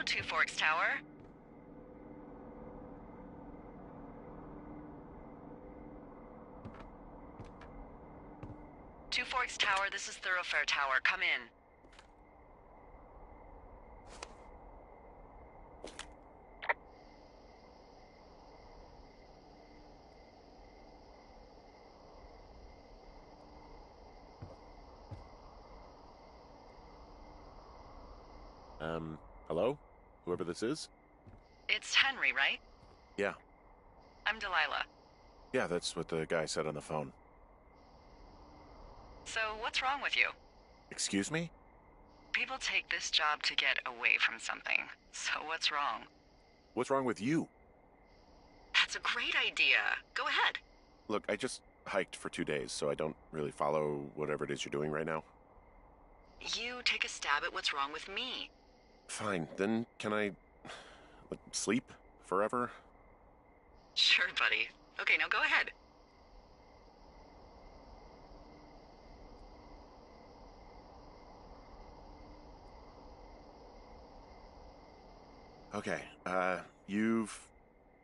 Two Forks Tower. Two Forks Tower, this is Thoroughfare Tower. Come in. Hello? Whoever this is? It's Henry, right? Yeah. I'm Delilah. Yeah, that's what the guy said on the phone. So, what's wrong with you? Excuse me? People take this job to get away from something. So what's wrong? What's wrong with you? That's a great idea. Go ahead. Look, I just hiked for 2 days, so I don't really follow whatever it is you're doing right now. You take a stab at what's wrong with me. Fine, then can I sleep forever? Sure, buddy. Okay, now go ahead. Okay, you've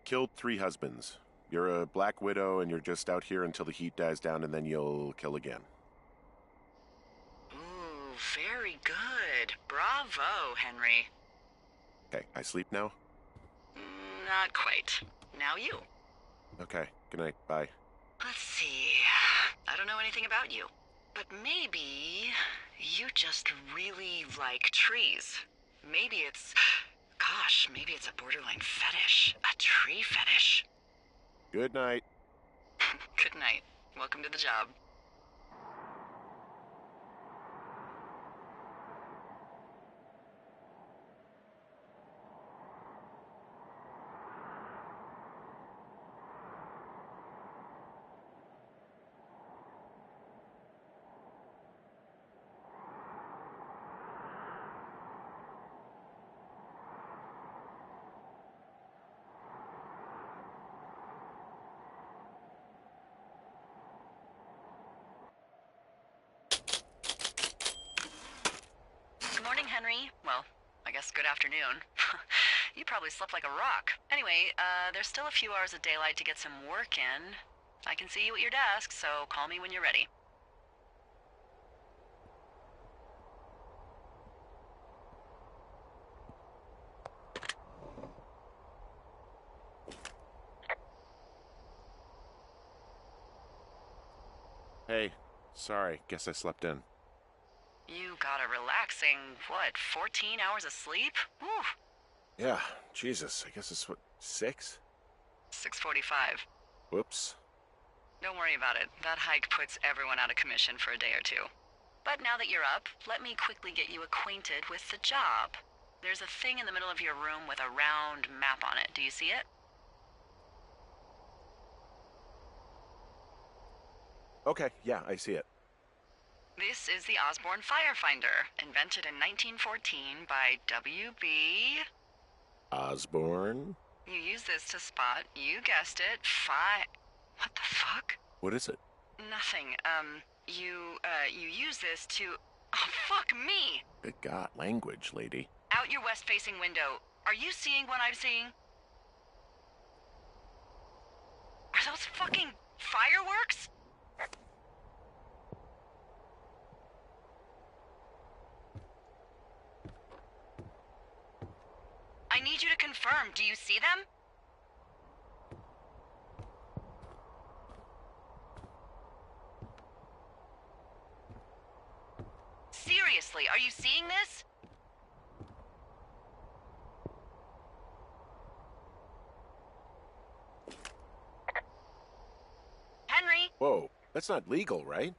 killed 3 husbands. You're a black widow and you're just out here until the heat dies down and then you'll kill again. Ooh, very good. Bravo, Henry. Okay, I sleep now? Not quite. Now you. Okay, good night, bye. Let's see. I don't know anything about you, but maybe you just really like trees. Maybe it's... Gosh, maybe it's a borderline fetish. A tree fetish. Good night. Good night. Welcome to the job. Good morning, Henry. Well, I guess good afternoon. You probably slept like a rock. Anyway, there's still a few hours of daylight to get some work in. I can see you at your desk, so call me when you're ready. Hey, sorry, guess I slept in. You got a relaxing, 14 hours of sleep? Whew. Yeah, Jesus, I guess it's 6? 6:45. Whoops. Don't worry about it. That hike puts everyone out of commission for a day or two. But now that you're up, let me quickly get you acquainted with the job. There's a thing in the middle of your room with a round map on it. Do you see it? Okay, yeah, I see it. This is the Osborne Firefinder, invented in 1914 by W.B. Osborne? You use this to spot, you guessed it, What the fuck? What is it? Nothing. You use this to... Oh, fuck me! Good God, language, lady. Out your west-facing window. Are you seeing what I'm seeing? Are those fucking fireworks? I need you to confirm. Do you see them? Seriously, are you seeing this? Henry? Whoa, that's not legal, right?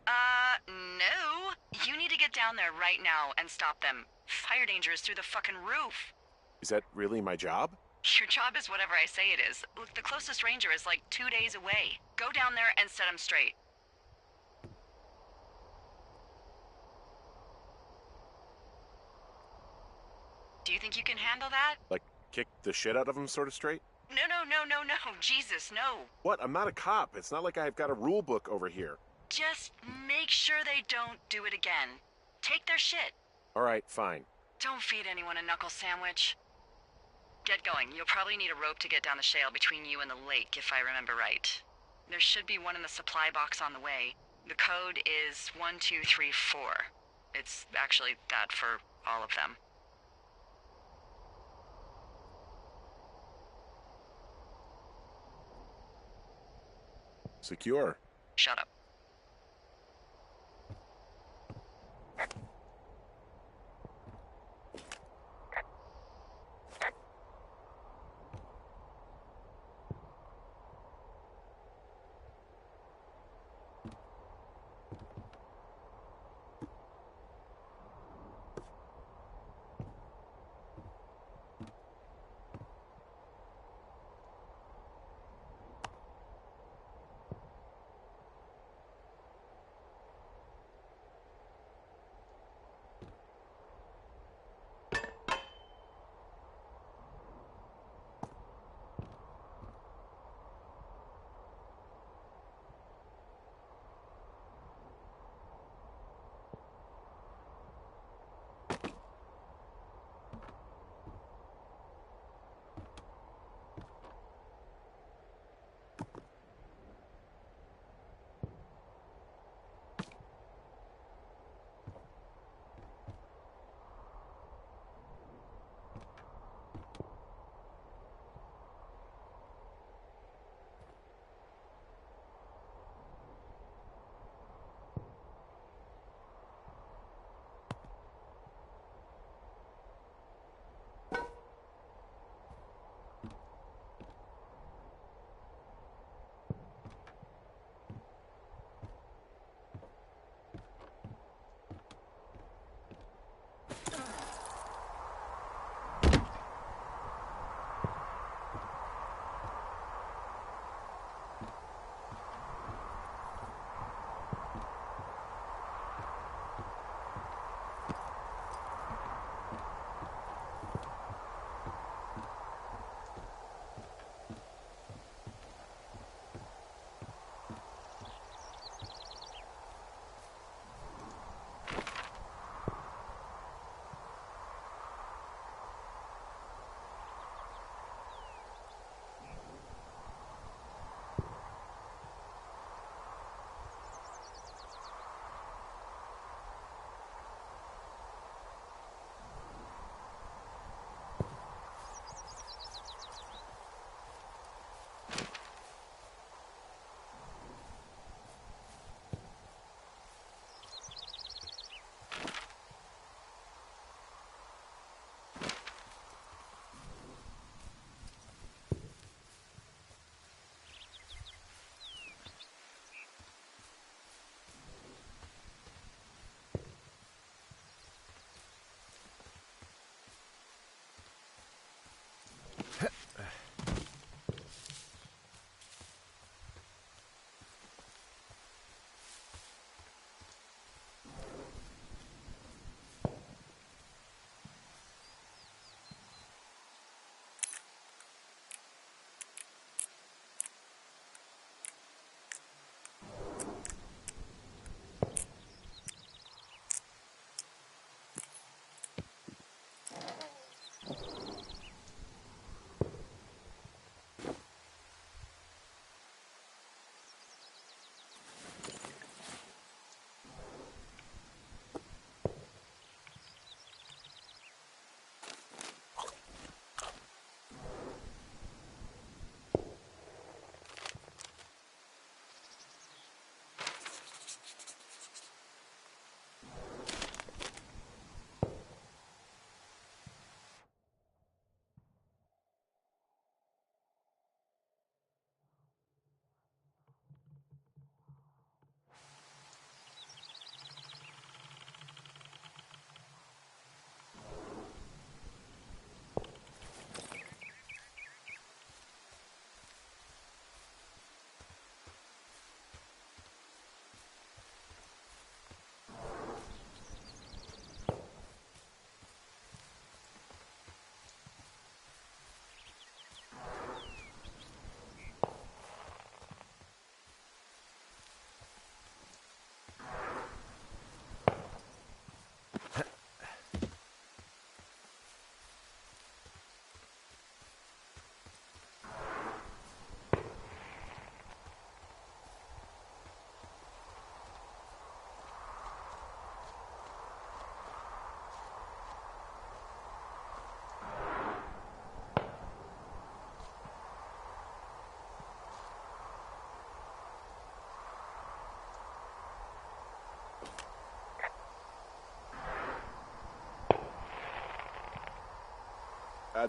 No. You need to get down there right now and stop them. Fire danger is through the fucking roof. Is that really my job? Your job is whatever I say it is. Look, the closest ranger is like 2 days away. Go down there and set him straight. Do you think you can handle that? Like, kick the shit out of him sort of straight? No. Jesus, no. What? I'm not a cop. It's not like I've got a rule book over here. Just make sure they don't do it again. Take their shit. All right, fine. Don't feed anyone a knuckle sandwich. Get going. You'll probably need a rope to get down the shale between you and the lake, if I remember right. There should be one in the supply box on the way. The code is 1234. It's actually that for all of them. Secure. Shut up.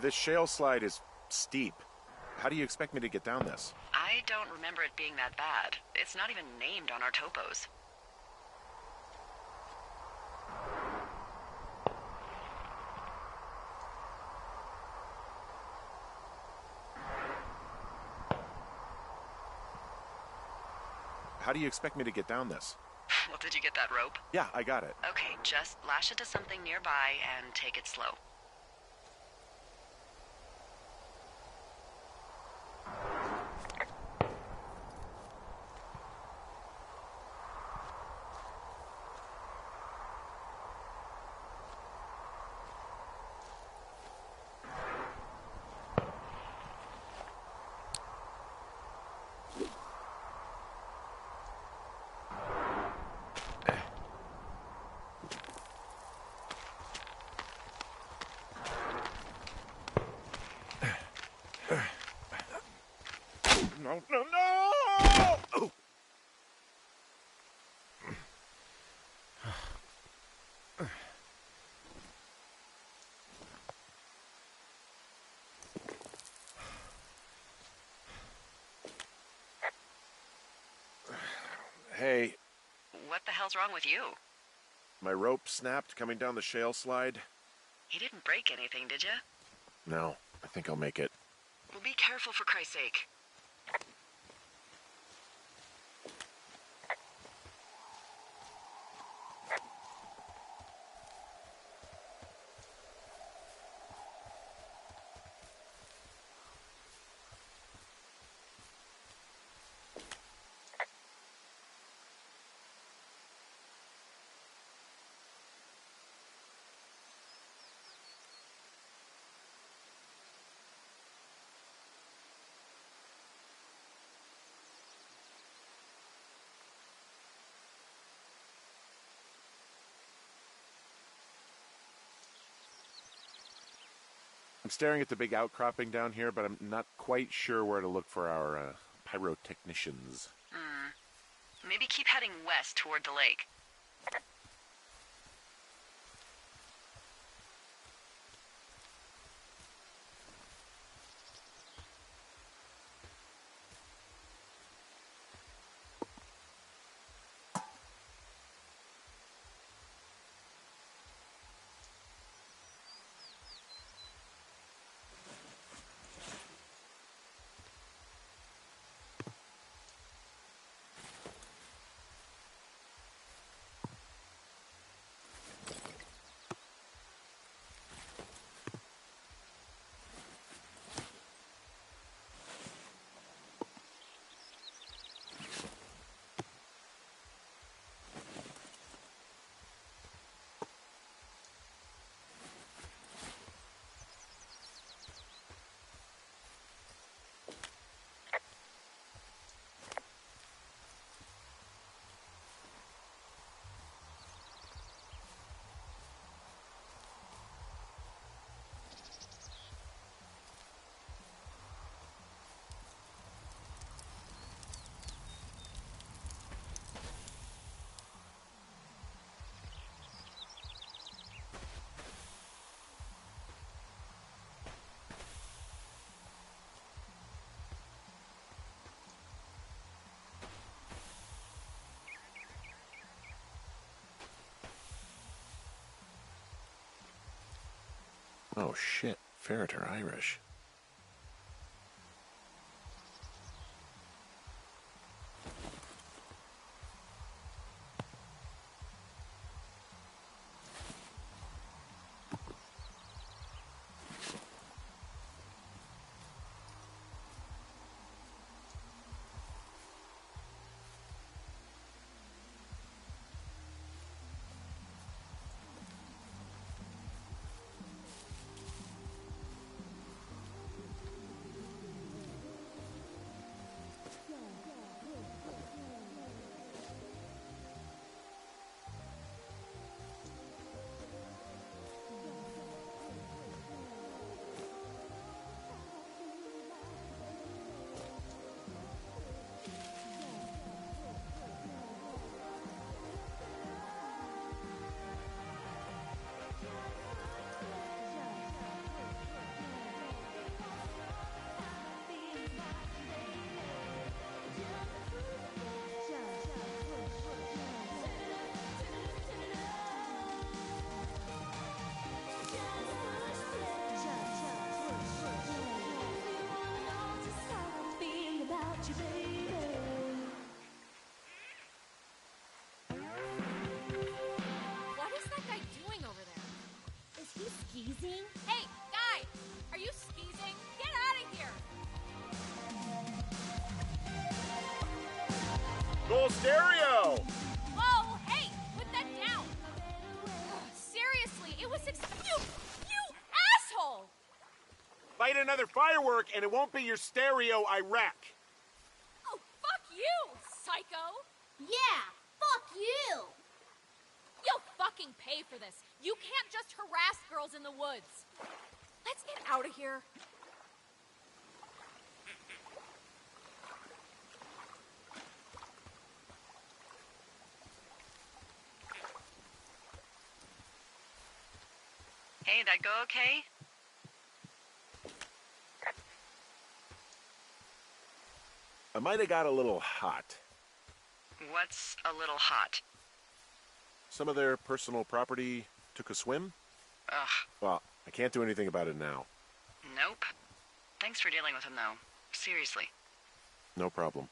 This shale slide is steep. How do you expect me to get down this? I don't remember it being that bad. It's not even named on our topos. How do you expect me to get down this? Well, did you get that rope? Yeah, I got it. Okay, just lash it to something nearby and take it slow. No, no, no! Oh. Hey, What the hell's wrong with you? my rope snapped coming down the shale slide. You didn't break anything, did you? No, I think I'll make it. Well, be careful for Christ's sake. I'm staring at the big outcropping down here, but I'm not quite sure where to look for our pyrotechnicians. Maybe keep heading west toward the lake. Oh shit, ferret are Irish. whole stereo! Whoa, hey, put that down. Ugh, seriously, it was you asshole! Light another firework and it won't be your stereo I wreck. Oh, fuck you, psycho! Yeah, fuck you! You'll fucking pay for this. You can't just harass girls in the woods. Let's get out of here. Hey, that go okay? I might have got a little hot. What's a little hot? Some of their personal property took a swim? Ugh, Well, I can't do anything about it now. nope. Thanks for dealing with him, though. Seriously. No problem.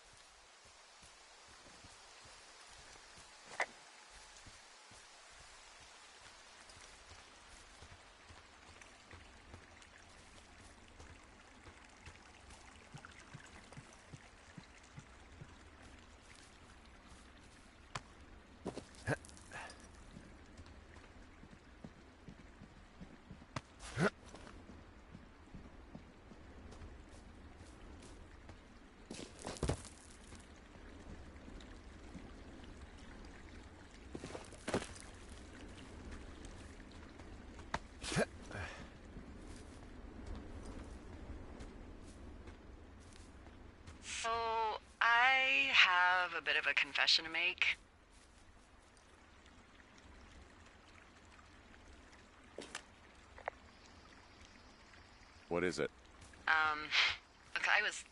So, I have a bit of a confession to make. What is it? Look,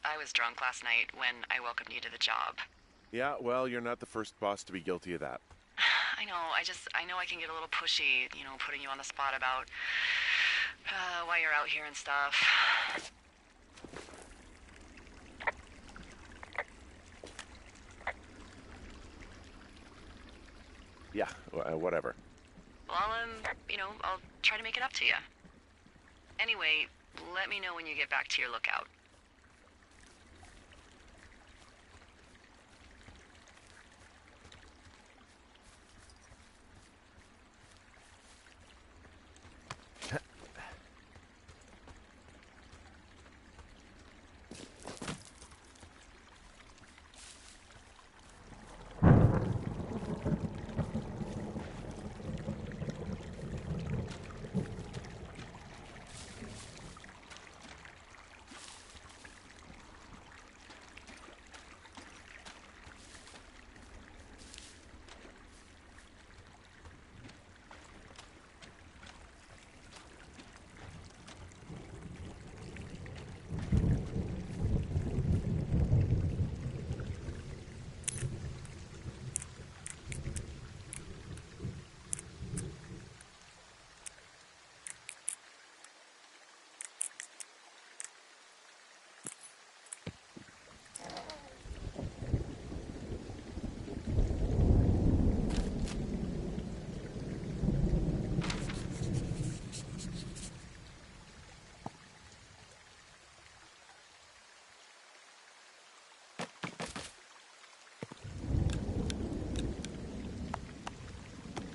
I was drunk last night when I welcomed you to the job. Yeah, well, you're not the first boss to be guilty of that. I know, I know I can get a little pushy, putting you on the spot about why you're out here and stuff. Yeah, whatever. Well, I'll try to make it up to you. Anyway, let me know when you get back to your lookout.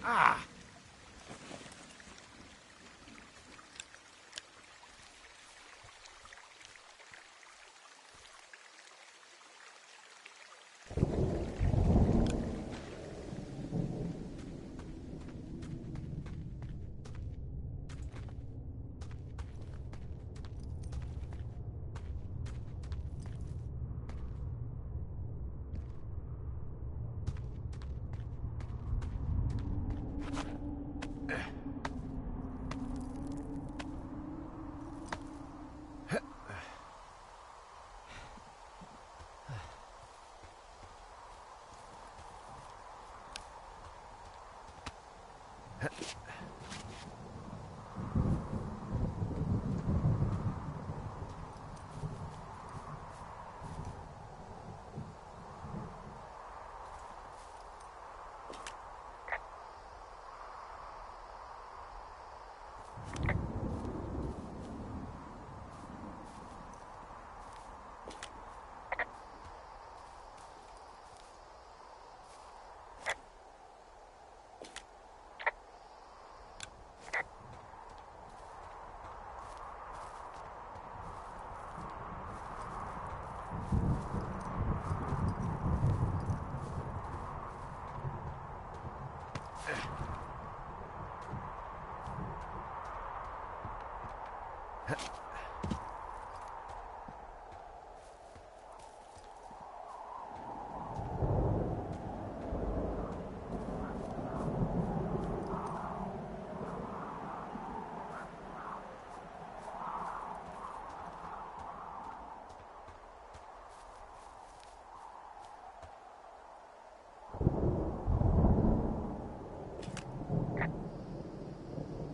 Ah!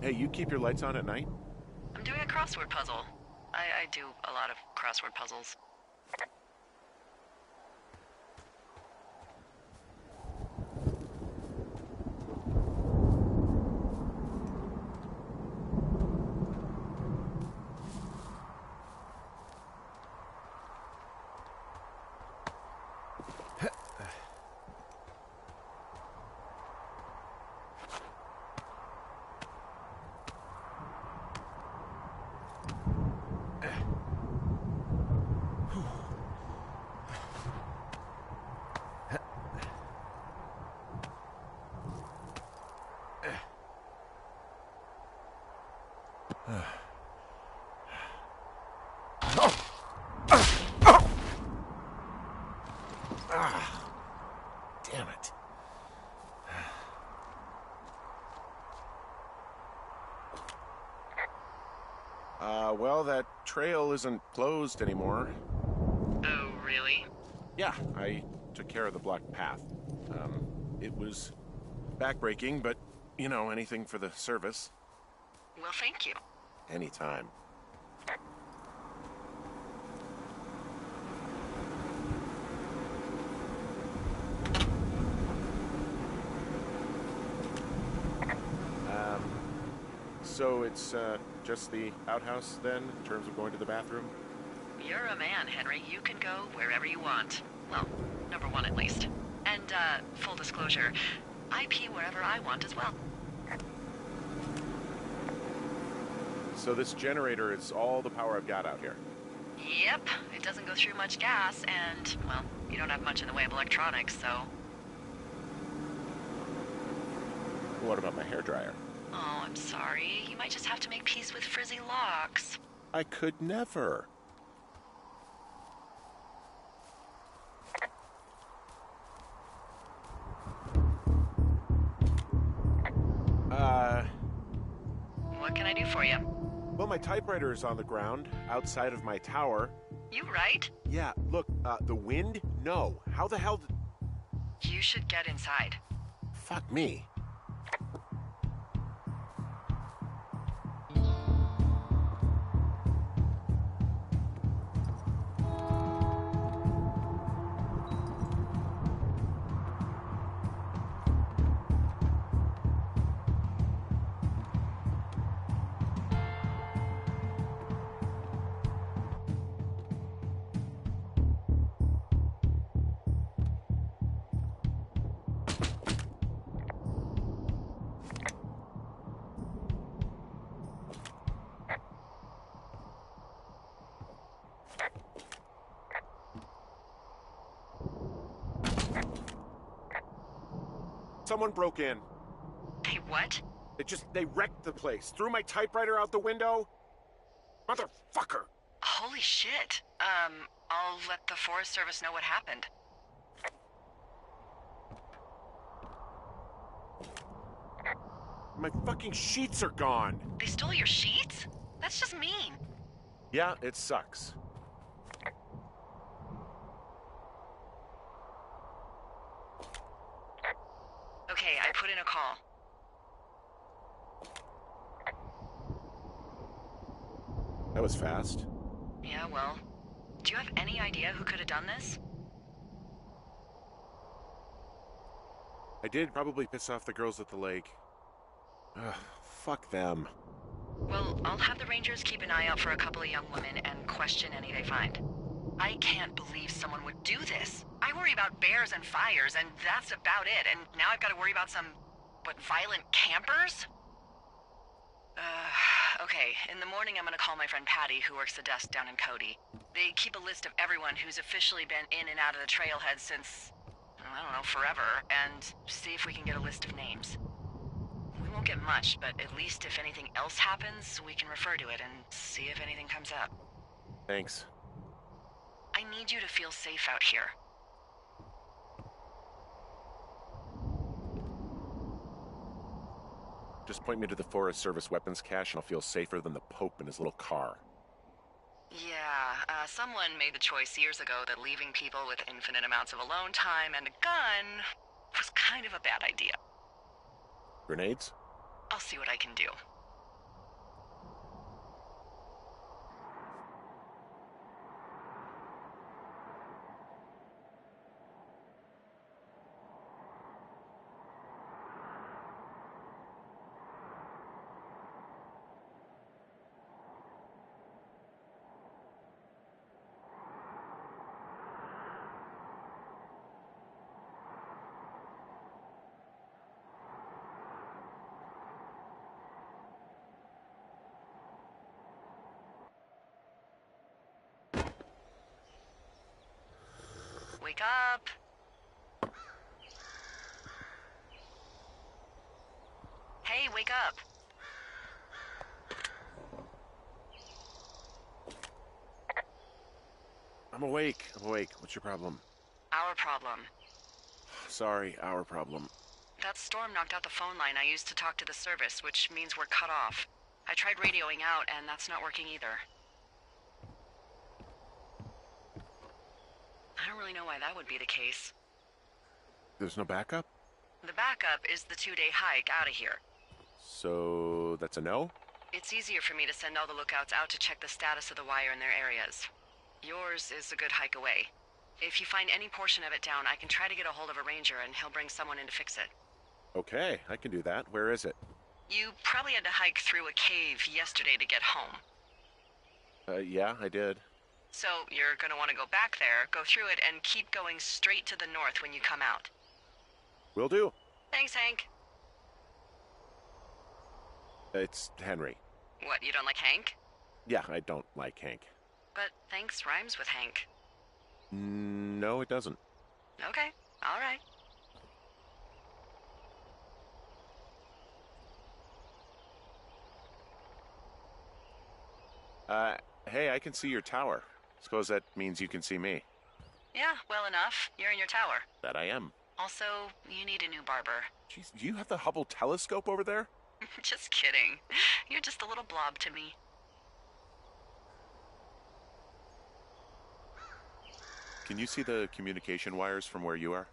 Hey, you keep your lights on at night? I'm doing a crossword puzzle. I do a lot of crossword puzzles. Damn it. Well, that trail isn't closed anymore. Oh, really? Yeah, I took care of the blocked path. It was backbreaking, but, you know, anything for the service. Well, thank you. Anytime. So it's just the outhouse then, in terms of going to the bathroom? You're a man, Henry. You can go wherever you want. Well, number one at least. And, full disclosure, I pee wherever I want as well. So this generator is all the power I've got out here? Yep, it doesn't go through much gas, and, well, you don't have much in the way of electronics, so... What about my hairdryer? Oh, I'm sorry. You might just have to make peace with frizzy locks. I could never. What can I do for you? Well, my typewriter is on the ground, outside of my tower. You right? Yeah, look, the wind? No. How the hell did... You should get inside. Fuck me. Someone broke in. Hey, what? They wrecked the place. Threw my typewriter out the window. Motherfucker. Holy shit. I'll let the Forest Service know what happened. My fucking sheets are gone. They stole your sheets? That's just mean. Yeah, it sucks. Okay, I put in a call. That was fast. Yeah, well, do you have any idea who could have done this? I did probably piss off the girls at the lake. Ugh, fuck them. Well, I'll have the Rangers keep an eye out for a couple of young women and question any they find. I can't believe someone would do this. I worry about bears and fires, and that's about it. And now I've got to worry about some, violent campers? Okay, in the morning I'm gonna call my friend Patty, who works the desk down in Cody. They keep a list of everyone who's officially been in and out of the trailhead since, I don't know, forever, and see if we can get a list of names. We We won't get much, but at least if anything else happens, we can refer to it and see if anything comes up. Thanks. I need you to feel safe out here. Just point me to the Forest Service weapons cache and I'll feel safer than the Pope in his little car. Yeah, someone made the choice years ago that leaving people with infinite amounts of alone time and a gun was kind of a bad idea. Grenades? I'll see what I can do. Wake up. Hey, wake up. I'm awake. What's your problem? Our problem. Sorry, our problem. That storm knocked out the phone line I used to talk to the service, which means we're cut off. I tried radioing out, and that's not working either. I don't really know why that would be the case. There's no backup? The backup is the 2-day hike out of here. So that's a no? It's easier for me to send all the lookouts out to check the status of the wire in their areas. Yours is a good hike away. If you find any portion of it down, I can try to get a hold of a ranger and he'll bring someone in to fix it. Okay, I can do that. Where is it? You probably had to hike through a cave yesterday to get home. Yeah, I did. So you're gonna want to go back there, go through it, and keep going straight to the north when you come out. Will do. Thanks, Hank. It's Henry. What, you don't like Hank? Yeah, I don't like Hank. But thanks rhymes with Hank. No, it doesn't. Okay, all right. Hey, I can see your tower. Suppose that means you can see me. Yeah, well enough. You're in your tower. That I am. Also, you need a new barber. Jeez, do you have the Hubble telescope over there? Just kidding. You're just a little blob to me. Can you see the communication wires from where you are?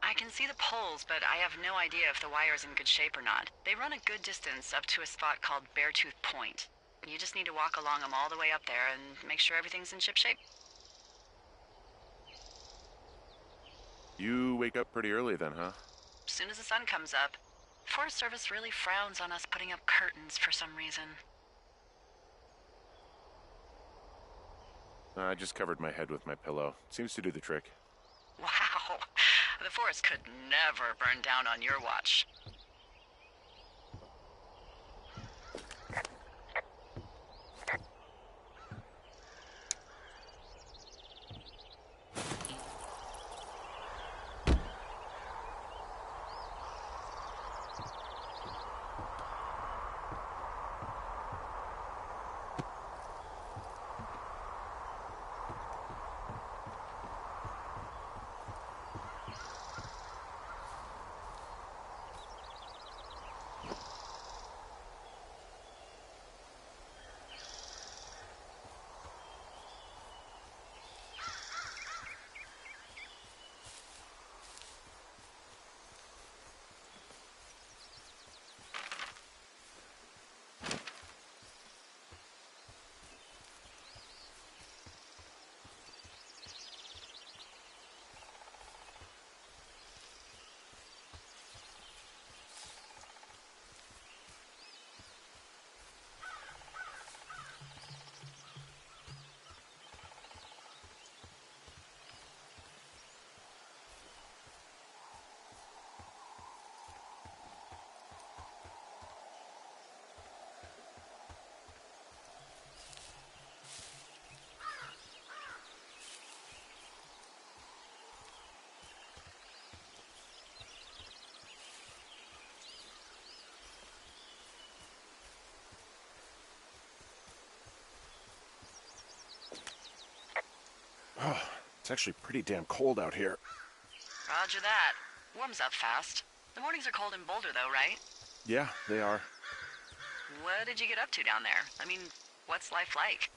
I can see the poles, but I have no idea if the wire's in good shape or not. They run a good distance up to a spot called Beartooth Point. You just need to walk along them all the way up there and make sure everything's in ship shape. You wake up pretty early then, huh? As soon as the sun comes up. Forest Service really frowns on us putting up curtains for some reason. I just covered my head with my pillow. Seems to do the trick. Wow. The forest could never burn down on your watch. It's actually pretty damn cold out here. Roger that. Warms up fast. The mornings are cold in Boulder, though, right? Yeah, they are. What did you get up to down there? I mean, what's life like?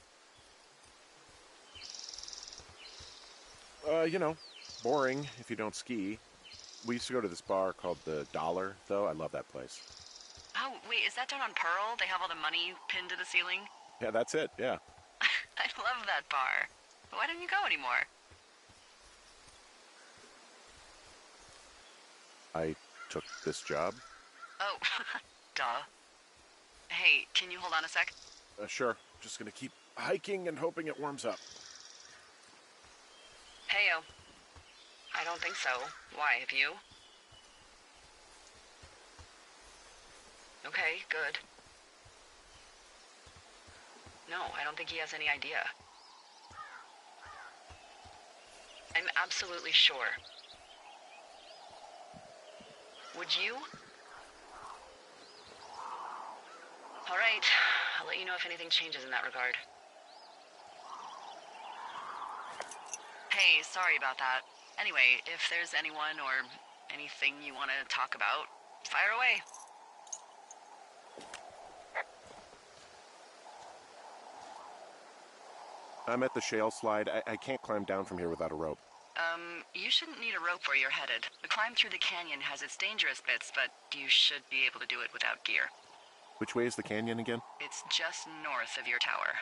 Boring if you don't ski. We used to go to this bar called the Dollar, though. I love that place. Oh, wait, is that down on Pearl? They have all the money pinned to the ceiling? Yeah, that's it, yeah. I love that bar. Why don't you go anymore? I took this job. Oh, duh. Hey, can you hold on a sec? Sure. Just gonna keep hiking and hoping it warms up. Heyo. I don't think so. Why, have you? Okay, good. No, I don't think he has any idea. I'm absolutely sure. Would you? All right, I'll let you know if anything changes in that regard. Hey, sorry about that. Anyway, if there's anyone or anything you want to talk about, fire away. I'm at the shale slide. I can't climb down from here without a rope. You shouldn't need a rope where you're headed. The climb through the canyon has its dangerous bits, but you should be able to do it without gear. Which way is the canyon again? It's just north of your tower.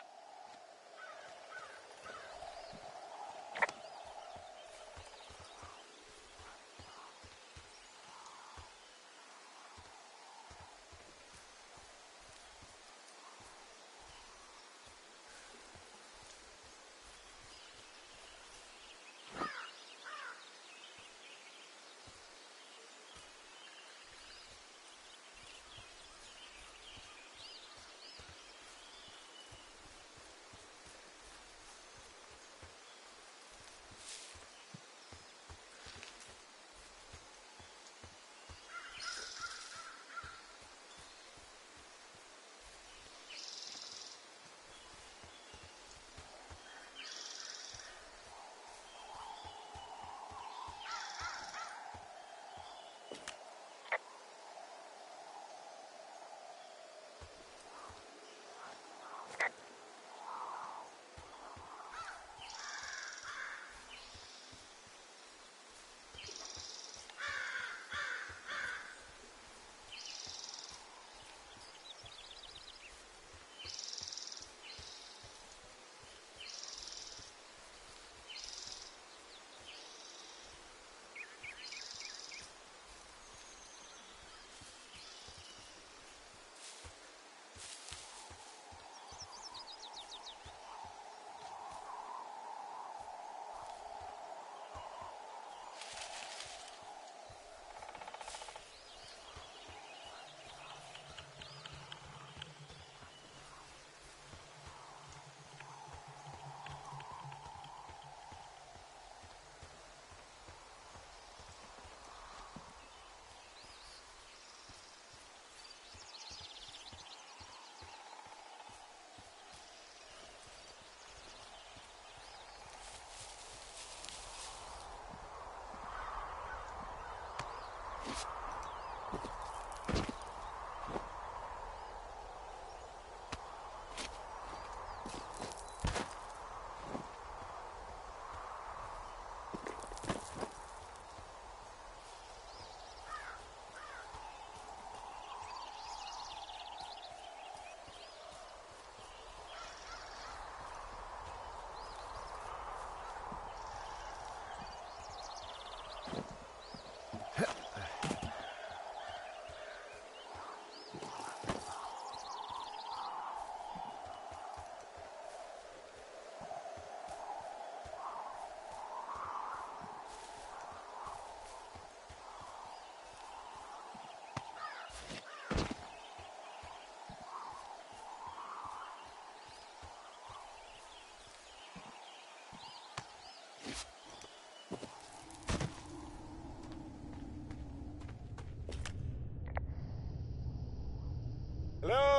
Hello?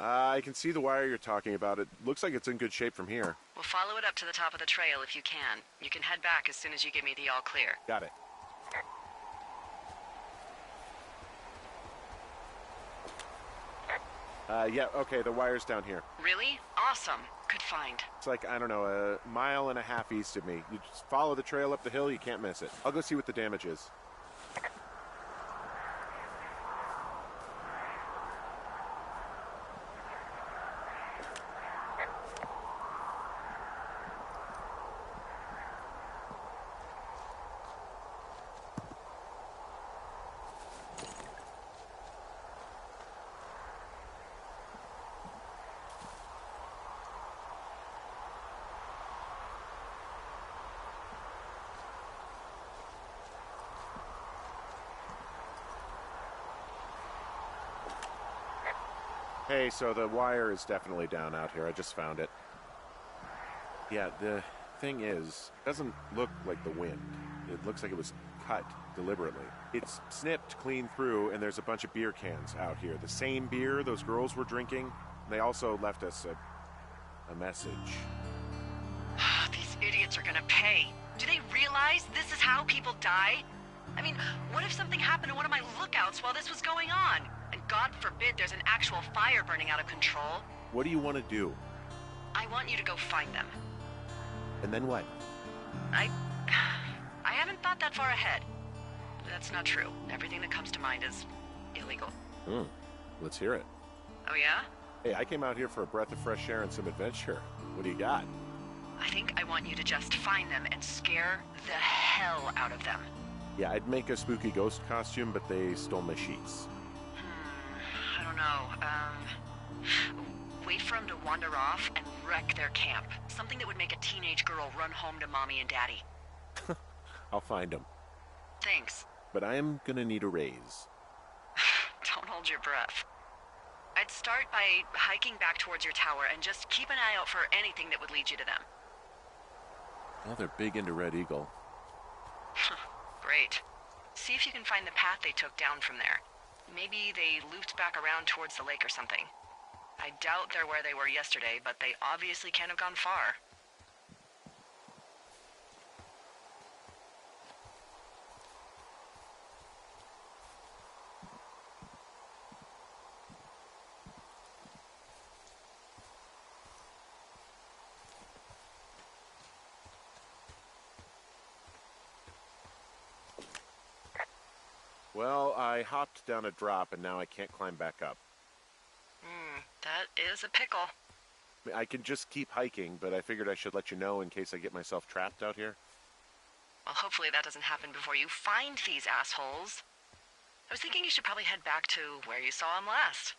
I can see the wire you're talking about. It looks like it's in good shape from here. We'll follow it up to the top of the trail if you can. You can head back as soon as you give me the all clear. Got it. Yeah, okay, the wire's down here. Really? Awesome. Good find. It's like, I don't know, a mile and a half east of me. You just follow the trail up the hill, you can't miss it. I'll go see what the damage is. Hey, so the wire is definitely down out here. I just found it. Yeah, the thing is, it doesn't look like the wind. It looks like it was cut deliberately. It's snipped clean through, and there's a bunch of beer cans out here. The same beer those girls were drinking. They also left us a message. These idiots are gonna pay. Do they realize this is how people die? I mean, what if something happened to one of my lookouts while this was going on? And God forbid there's an actual fire burning out of control. What do you want to do? I want you to go find them. And then what? I haven't thought that far ahead. That's not true. Everything that comes to mind is illegal. Let's hear it. Oh yeah? Hey, I came out here for a breath of fresh air and some adventure. What do you got? I think I want you to just find them and scare the hell out of them. Yeah, I'd make a spooky ghost costume, but they stole my sheets. I don't know. Wait for them to wander off and wreck their camp. Something that would make a teenage girl run home to mommy and daddy. I'll find them. Thanks. But I am gonna need a raise. Don't hold your breath. I'd start by hiking back towards your tower and just keep an eye out for anything that would lead you to them. Well, they're big into Red Eagle. Great. See if you can find the path they took down from there. Maybe they looped back around towards the lake or something. I doubt they're where they were yesterday, but they obviously can't have gone far. Well, I hopped down a drop and now I can't climb back up. That is a pickle. I can just keep hiking, but I figured I should let you know in case I get myself trapped out here. Well, hopefully that doesn't happen before you find these assholes. I was thinking you should probably head back to where you saw them last.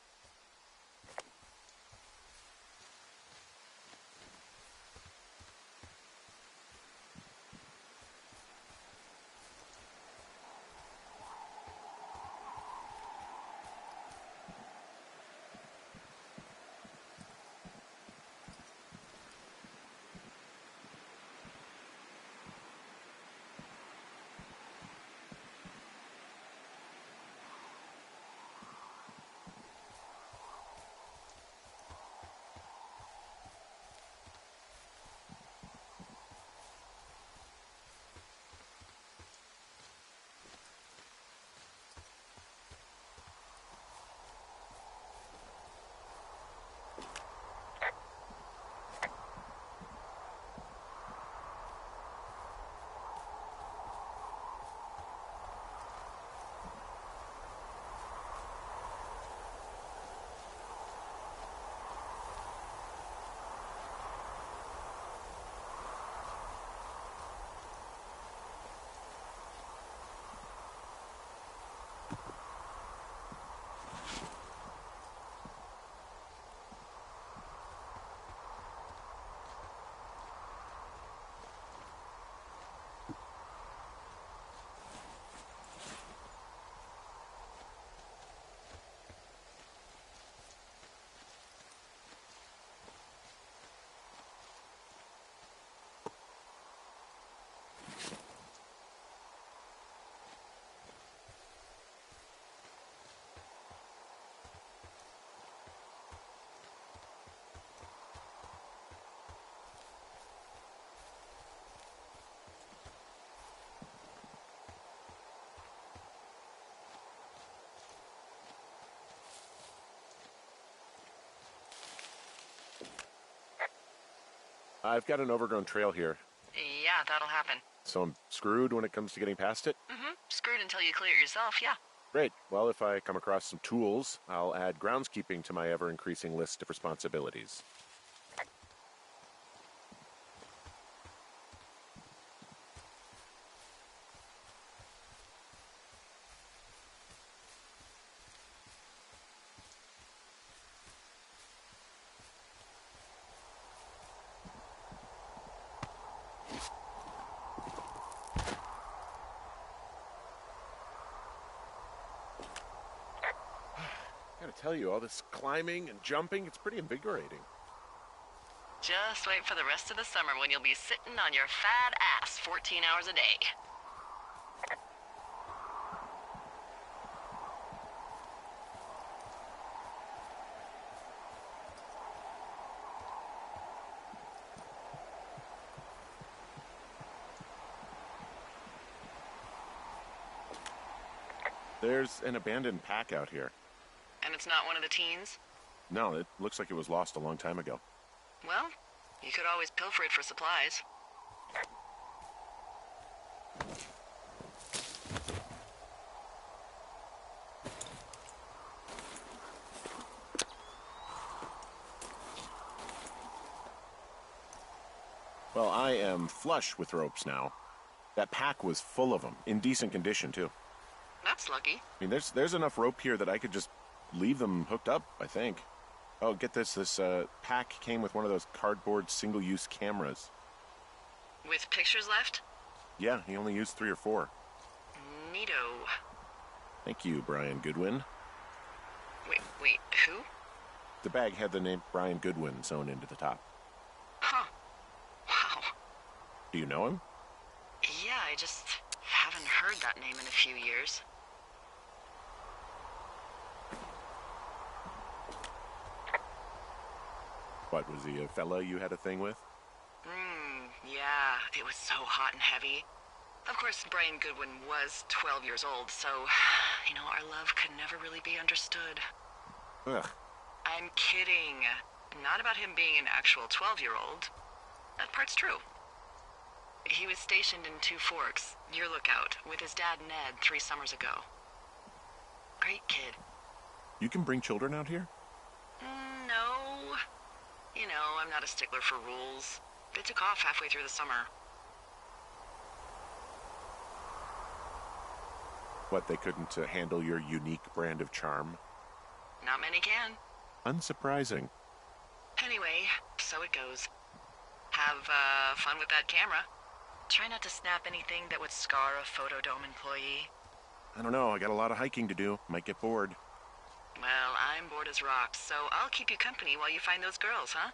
I've got an overgrown trail here, Yeah, that'll happen. so I'm screwed when it comes to getting past it. Screwed until you clear it yourself, yeah. Great. Well, if I come across some tools, I'll add groundskeeping to my ever-increasing list of responsibilities. I gotta tell you, all this climbing and jumping, it's pretty invigorating. Just wait for the rest of the summer when you'll be sitting on your fat ass 14 hours a day. There's an abandoned pack out here. And it's not one of the teens? No, it looks like it was lost a long time ago. Well, you could always pilfer it for supplies. Well, I am flush with ropes now. That pack was full of them, in decent condition, too. That's lucky. I mean, there's enough rope here that I could just leave them hooked up, I think. Oh, get this. This pack came with one of those cardboard single-use cameras. With pictures left? Yeah, he only used 3 or 4. Neato. Thank you, Brian Goodwin. Wait, who? The bag had the name Brian Goodwin sewn into the top. Huh. Wow. Do you know him? Yeah, I just haven't heard that name in a few years. What, was he a fella you had a thing with? Yeah, it was so hot and heavy. Of course, Brian Goodwin was 12 years old, so, our love could never really be understood. Ugh. I'm kidding. Not about him being an actual 12-year-old. That part's true. He was stationed in Two Forks, your lookout, with his dad Ned 3 summers ago. Great kid. You can bring children out here? No. I'm not a stickler for rules. They took off halfway through the summer. What, they couldn't handle your unique brand of charm? Not many can. Unsurprising. Anyway, so it goes. Have, fun with that camera. Try not to snap anything that would scar a Photodome employee. I don't know, I got a lot of hiking to do. Might get bored. Well, I'm bored as rocks, so I'll keep you company while you find those girls, huh?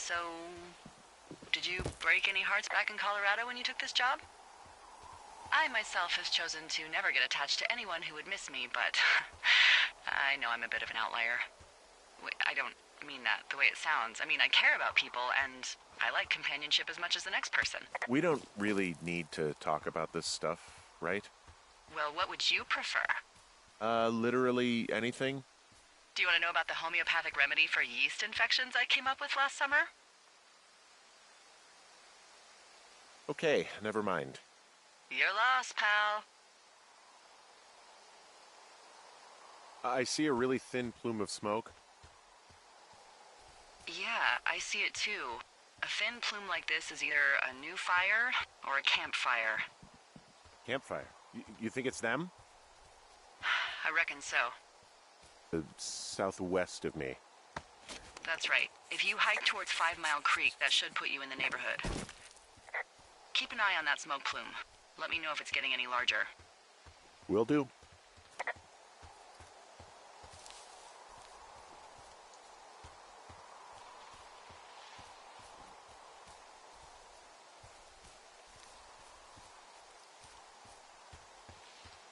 So, did you break any hearts back in Colorado when you took this job? I myself have chosen to never get attached to anyone who would miss me, but I know I'm a bit of an outlier. I don't mean that the way it sounds. I mean, I care about people, and I like companionship as much as the next person. We don't really need to talk about this stuff, right? Well, what would you prefer? Literally anything? Do you want to know about the homeopathic remedy for yeast infections I came up with last summer? Okay, never mind. You're lost, pal. I see a really thin plume of smoke. Yeah, I see it too. A thin plume like this is either a new fire or a campfire. Campfire? You think it's them? I reckon so. Southwest of me. That's right. If you hike towards 5 Mile Creek, that should put you in the neighborhood. Keep an eye on that smoke plume. Let me know if it's getting any larger. Will do.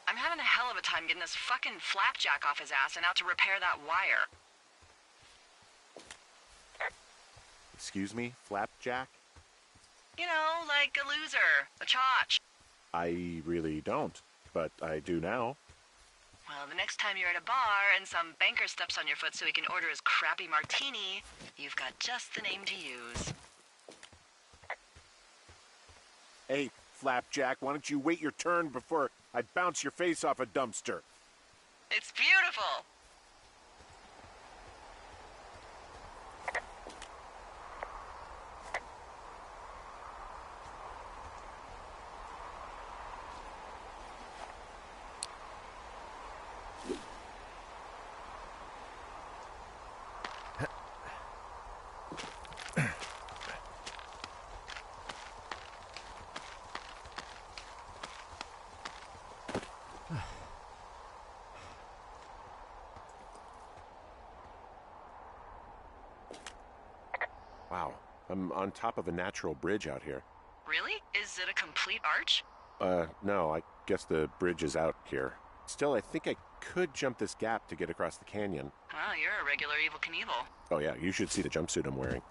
I'm having a hell of a time getting this fucking flapjack off his ass and out to repair that wire. Excuse me? Flapjack? You know, like a loser, a chotch. I really don't, but I do now. Well, the next time you're at a bar and some banker steps on your foot so he can order his crappy martini, you've got just the name to use. Hey, Flapjack, why don't you wait your turn before I bounce your face off a dumpster? It's beautiful! Wow, I'm on top of a natural bridge out here. Really? Is it a complete arch? No, I guess the bridge is out here. Still, I think I could jump this gap to get across the canyon. Well, you're a regular Evel Knievel. Oh yeah, you should see the jumpsuit I'm wearing.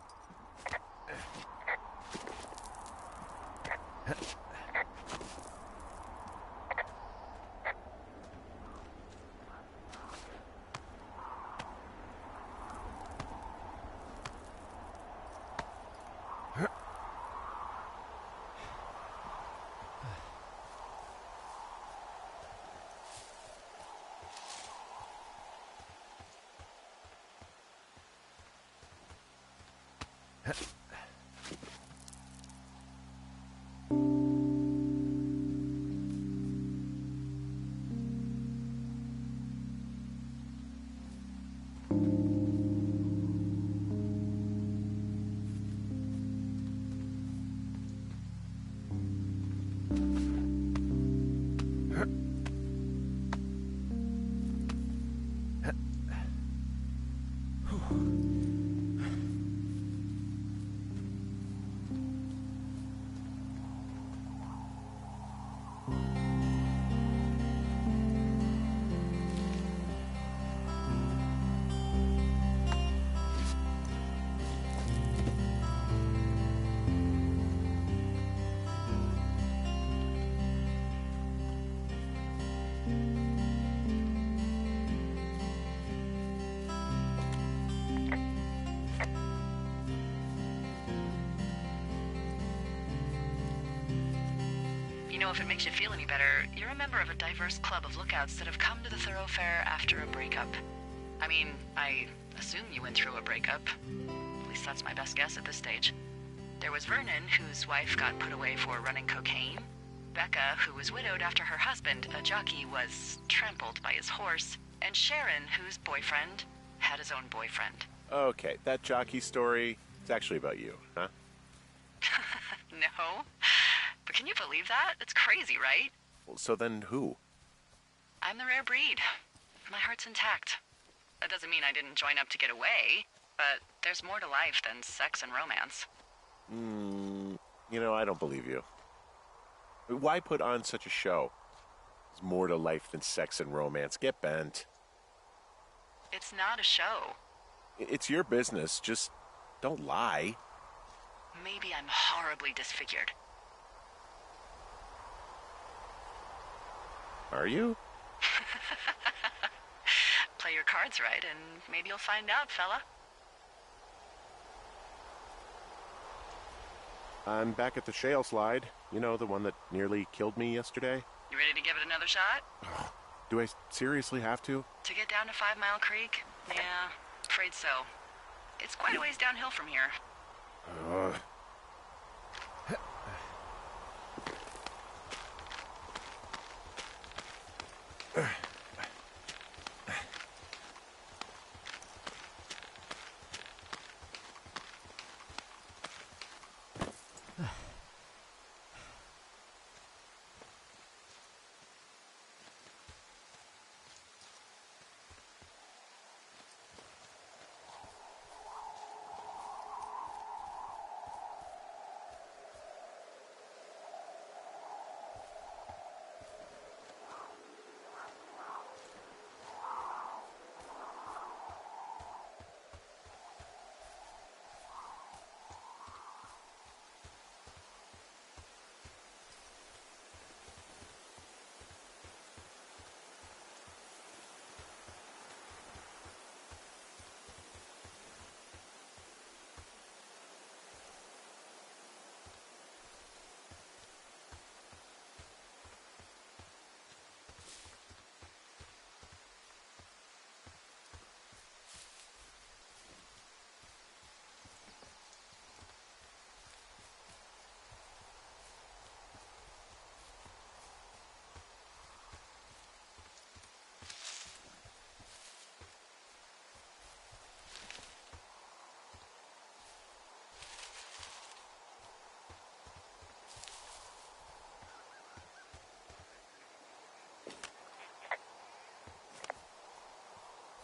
You know, if it makes you feel any better, you're a member of a diverse club of lookouts that have come to the thoroughfare after a breakup. I mean, I assume you went through a breakup. At least that's my best guess at this stage. There was Vernon, whose wife got put away for running cocaine. Becca, who was widowed after her husband, a jockey, was trampled by his horse. And Sharon, whose boyfriend had his own boyfriend. Okay, that jockey story, it's actually about you, huh? No? But can you believe that? It's crazy, right? Well, so then who? I'm the rare breed. My heart's intact. That doesn't mean I didn't join up to get away. But there's more to life than sex and romance. I don't believe you. Why put on such a show? There's more to life than sex and romance. Get bent. It's not a show. It's your business. Just don't lie. Maybe I'm horribly disfigured. Are you? Play your cards right, and maybe you'll find out, fella. I'm back at the shale slide. You know, the one that nearly killed me yesterday. You ready to give it another shot? Do I seriously have to? To get down to 5 Mile Creek? Yeah, afraid so. It's quite a ways downhill from here.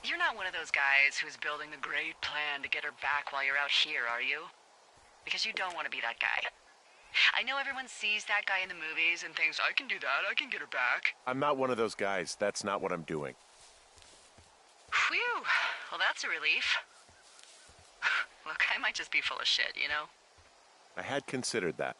You're not one of those guys who's building the great plan to get her back while you're out here, are you? Because you don't want to be that guy. I know everyone sees that guy in the movies and thinks, I can do that, I can get her back. I'm not one of those guys. That's not what I'm doing. Phew. Well, that's a relief. Look, I might just be full of shit, you know? I had considered that.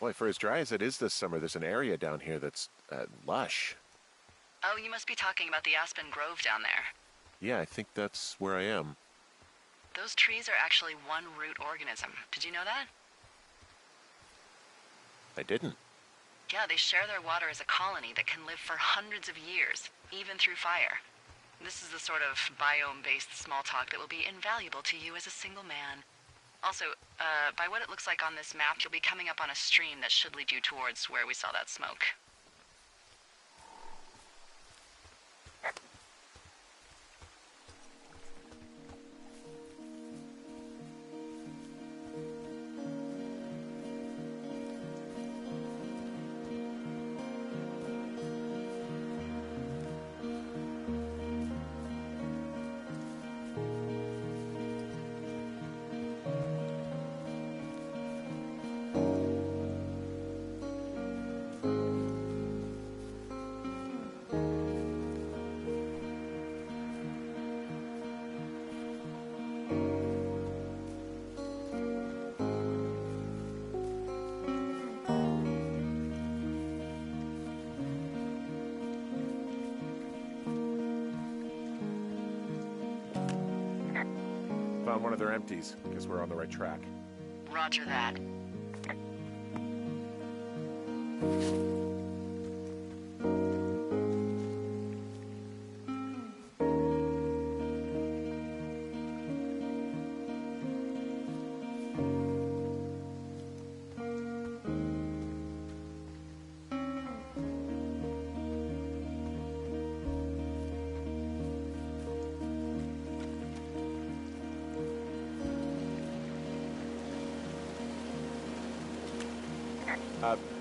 Boy, for as dry as it is this summer, there's an area down here that's lush. Oh, you must be talking about the Aspen Grove down there. Yeah, I think that's where I am. Those trees are actually one root organism. Did you know that? I didn't. Yeah, they share their water as a colony that can live for hundreds of years, even through fire. This is the sort of biome-based small talk that will be invaluable to you as a single man. Also, by what it looks like on this map, you'll be coming up on a stream that should lead you towards where we saw that smoke. Found one of their empties. Guess we're on the right track. Roger that.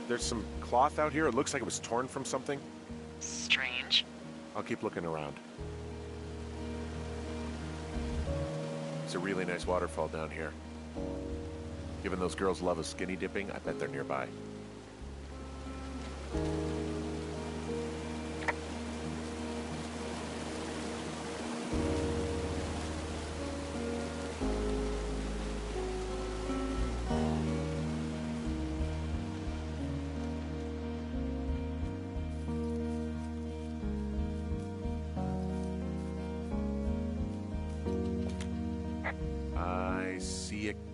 There's some cloth out here. It looks like it was torn from something. Strange. I'll keep looking around. It's a really nice waterfall down here. Given those girls' love of skinny dipping, I bet they're nearby.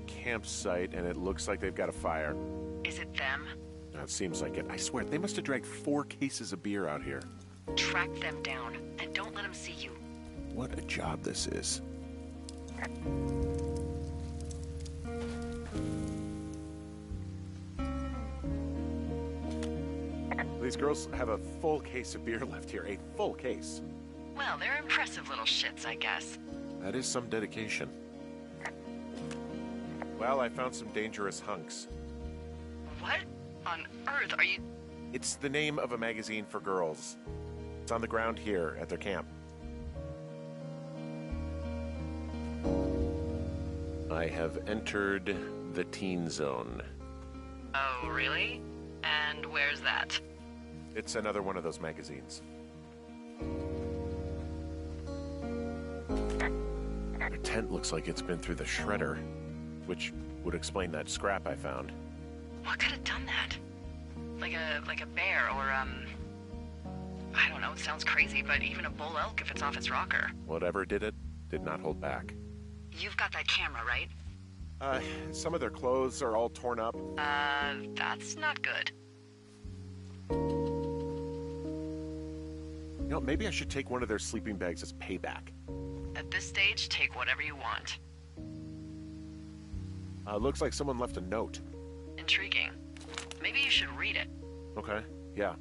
Campsite, and it looks like they've got a fire. Is it them? It seems like it. I swear, they must have dragged 4 cases of beer out here. Track them down, and don't let them see you. What a job this is. These girls have a full case of beer left here. A full case. Well, they're impressive little shits, I guess. That is some dedication. Well, I found some dangerous hunks. What on earth are you... It's the name of a magazine for girls. It's on the ground here at their camp. I have entered the teen zone. Oh, really? And where's that? It's another one of those magazines. Their tent looks like it's been through the shredder, which would explain that scrap I found. What could have done that? Like a bear or, I don't know, it sounds crazy, but even a bull elk if it's off its rocker. Whatever did it, did not hold back. You've got that camera, right? Some of their clothes are all torn up. That's not good. You know, maybe I should take one of their sleeping bags as payback. At this stage, take whatever you want. Looks like someone left a note. Intriguing. Maybe you should read it. Okay, yeah.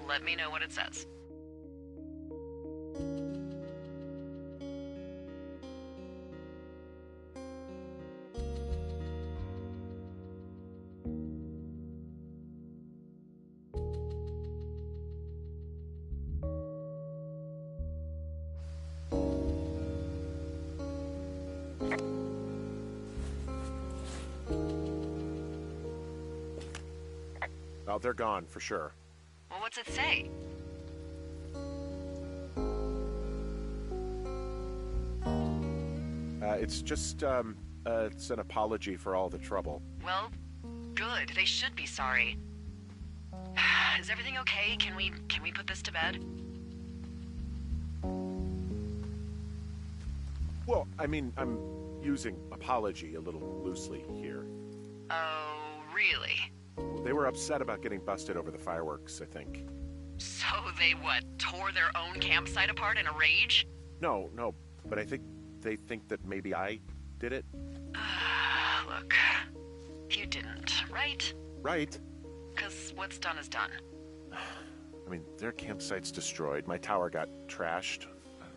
Let me know what it says. Oh, they're gone, for sure. Well, what's it say? It's just, it's an apology for all the trouble. Well, Good. They should be sorry. Is everything okay? Can we put this to bed? Well, I mean, I'm using apology a little loosely here. Oh, really? They were upset about getting busted over the fireworks, I think. So they what, tore their own campsite apart in a rage? No, but I think they think that maybe I did it. Look, you didn't, right? Right. Because what's done is done. I mean, their campsite's destroyed. My tower got trashed.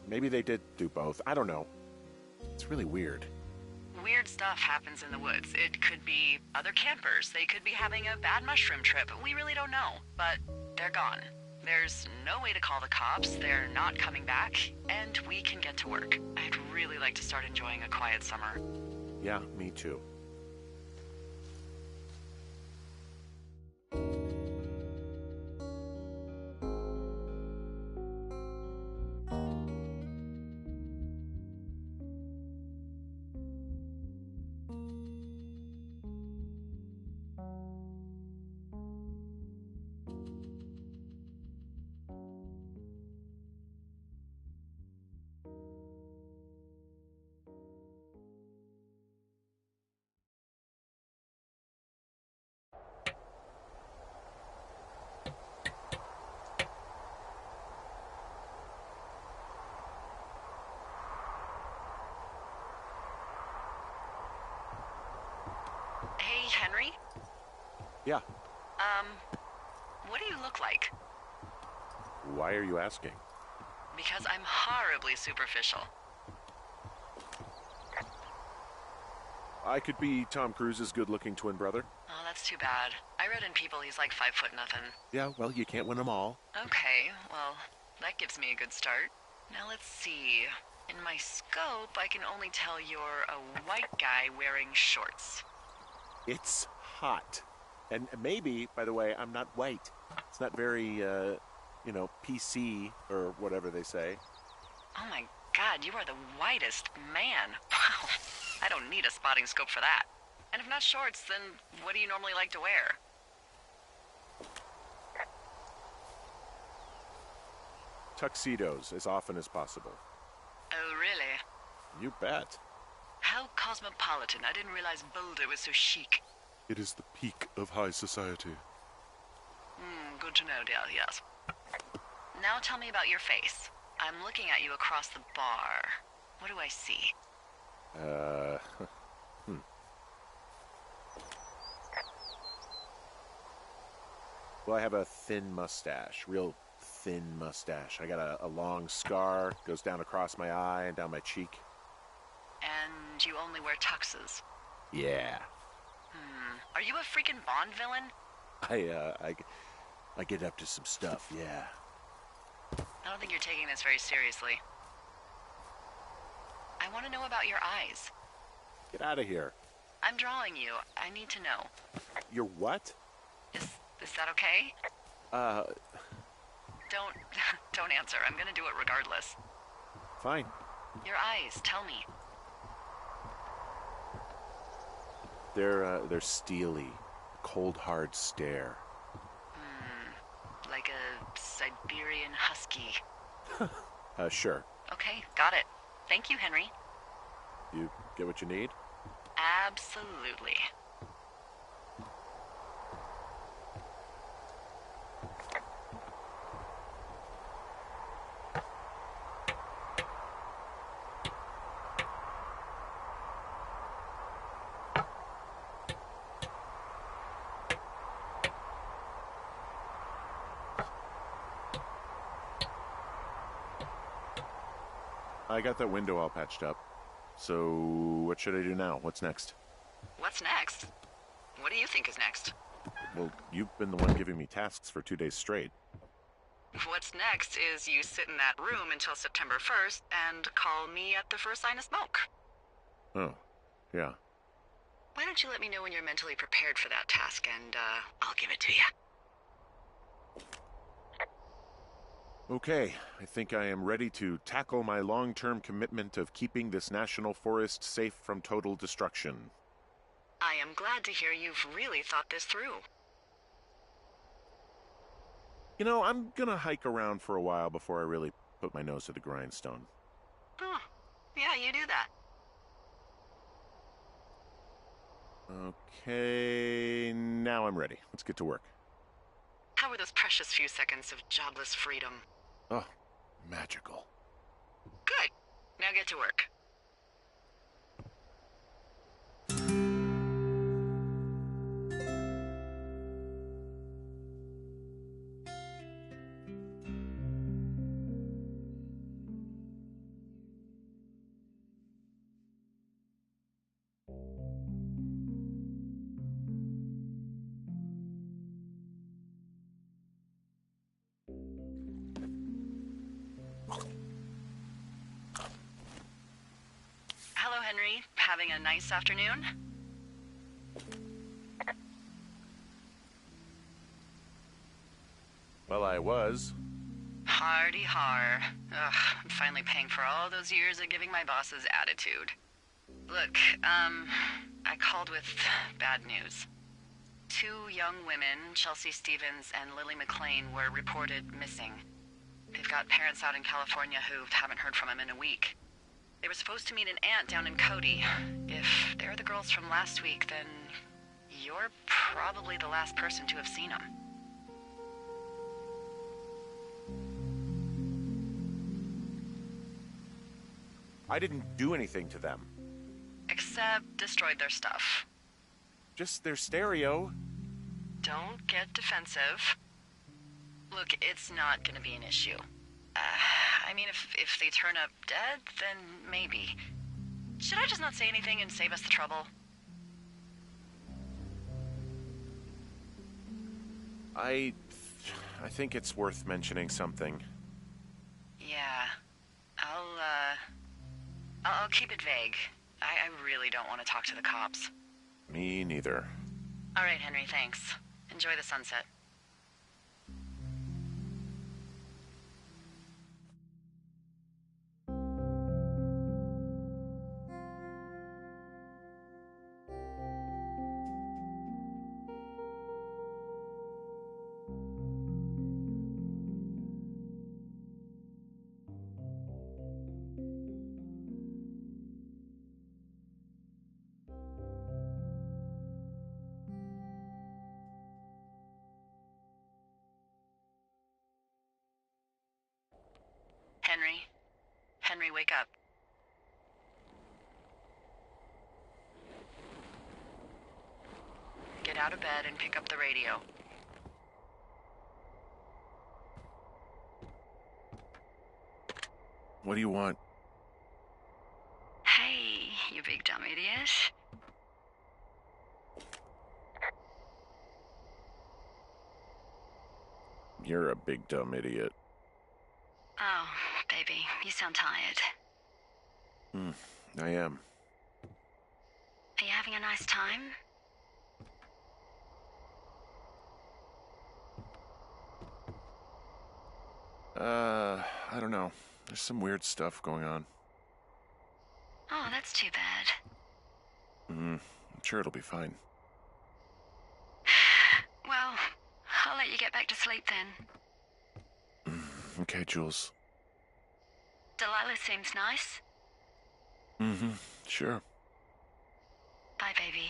Maybe they did do both. I don't know. It's really weird. Weird stuff happens in the woods. It could be other campers. They could be having a bad mushroom trip. We really don't know. But they're gone. There's no way to call the cops. They're not coming back. And we can get to work. I'd really like to start enjoying a quiet summer. Yeah, me too. Hey, Henry? Yeah. What do you look like? Why are you asking? Because I'm horribly superficial. I could be Tom Cruise's good-looking twin brother. Oh, that's too bad. I read in People he's like 5'0" nothing. Yeah, well, you can't win them all. Okay, well, that gives me a good start. Now let's see. In my scope, I can only tell you're a white guy wearing shorts. It's hot. And maybe, by the way, I'm not white. It's not very, PC or whatever they say. Oh my god, you are the whitest man. Wow. I don't need a spotting scope for that. And if not shorts, then what do you normally like to wear? Tuxedos as often as possible. Oh, really? You bet. How cosmopolitan. I didn't realize Boulder was so chic. It is the peak of high society. Good to know, dear, yes. Now tell me about your face. I'm looking at you across the bar. What do I see? Well, I have a thin mustache, real thin mustache. I got a long scar, goes down across my eye and down my cheek. And you only wear tuxes. Yeah. Are you a freaking Bond villain? I get up to some stuff, yeah. I don't think you're taking this very seriously. I want to know about your eyes. Get out of here. I'm drawing you. I need to know. You're what? Is that okay? Don't answer. I'm gonna do it regardless. Fine. Your eyes, tell me. They're steely, cold, hard stare. Like a Siberian husky. Sure. Okay, got it. Thank you, Henry. You get what you need? Absolutely. I got that window all patched up. So, what should I do now? What's next? What's next? What do you think is next? Well, you've been the one giving me tasks for 2 days straight. What's next is you sit in that room until September 1st and call me at the first sign of smoke. Oh, yeah. Why don't you let me know when you're mentally prepared for that task, and I'll give it to you. Okay, I think I am ready to tackle my long-term commitment of keeping this national forest safe from total destruction. I am glad to hear you've really thought this through. You know, I'm gonna hike around for a while before I really put my nose to the grindstone. Oh, yeah, you do that. Okay, now I'm ready. Let's get to work. How were those precious few seconds of jobless freedom? Oh, magical. Good. Now get to work. Hello, Henry. Having a nice afternoon? Well, I was. Hardy har. Ugh, I'm finally paying for all those years of giving my bosses attitude. Look, I called with bad news. 2 young women, Chelsea Stevens and Lily McLean, were reported missing. They've got parents out in California who haven't heard from them in a week. They were supposed to meet an aunt down in Cody. If they're the girls from last week, then you're probably the last person to have seen them. I didn't do anything to them. Except destroyed their stuff. Just their stereo. Don't get defensive. Look, it's not gonna be an issue. I mean, if they turn up dead, then maybe. Should I just not say anything and save us the trouble? I think it's worth mentioning something. Yeah. I'll keep it vague. I really don't want to talk to the cops. Me neither. All right, Henry, thanks. Enjoy the sunset. Henry? Henry, wake up. Get out of bed and pick up the radio. What do you want? Hey, you big dumb idiot. You're a big dumb idiot. Oh, baby, you sound tired. I am. Are you having a nice time? I don't know. There's some weird stuff going on. Oh, that's too bad. I'm sure it'll be fine. Well, I'll let you get back to sleep then. Okay, Jules. Delilah seems nice. Sure. Bye, baby.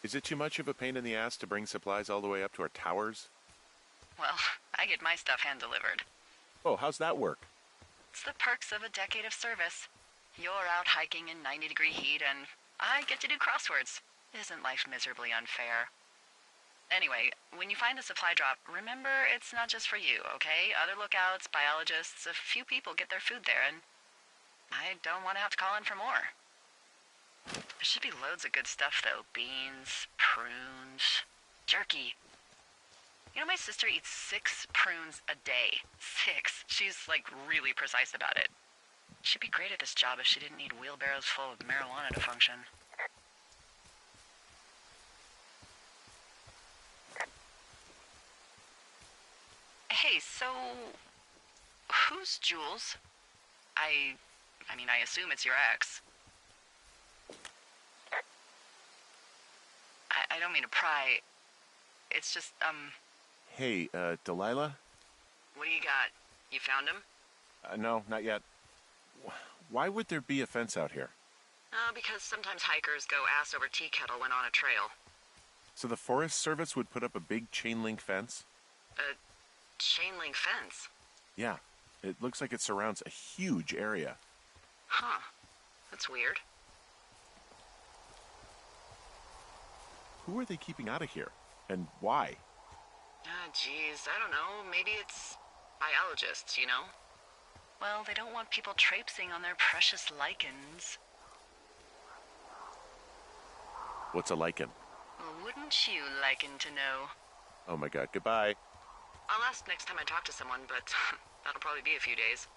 Is it too much of a pain in the ass to bring supplies all the way up to our towers? Well, I get my stuff hand-delivered. Oh, how's that work? It's the perks of a decade of service. You're out hiking in 90-degree heat, and I get to do crosswords. Isn't life miserably unfair? Anyway, when you find the supply drop, remember it's not just for you, okay? Other lookouts, biologists, a few people get their food there, and I don't want to have to call in for more. There should be loads of good stuff, though. Beans, prunes, jerky. You know, my sister eats 6 prunes a day. 6. She's, like, really precise about it. She'd be great at this job if she didn't need wheelbarrows full of marijuana to function. Hey, so... who's Jules? I mean, I assume it's your ex. I don't mean to pry. It's just, Hey, Delilah? what do you got? You found him? No, not yet. Why would there be a fence out here? Because sometimes hikers go ass over tea kettle when on a trail. So the Forest Service would put up a big chain link fence? A chain link fence? Yeah. It looks like it surrounds a huge area. Huh. That's weird. Who are they keeping out of here? And why? Geez, I don't know. Maybe it's biologists, you know? Well, they don't want people traipsing on their precious lichens. What's a lichen? Well, wouldn't you liken to know? Oh my god, goodbye. I'll ask next time I talk to someone, but that'll probably be a few days.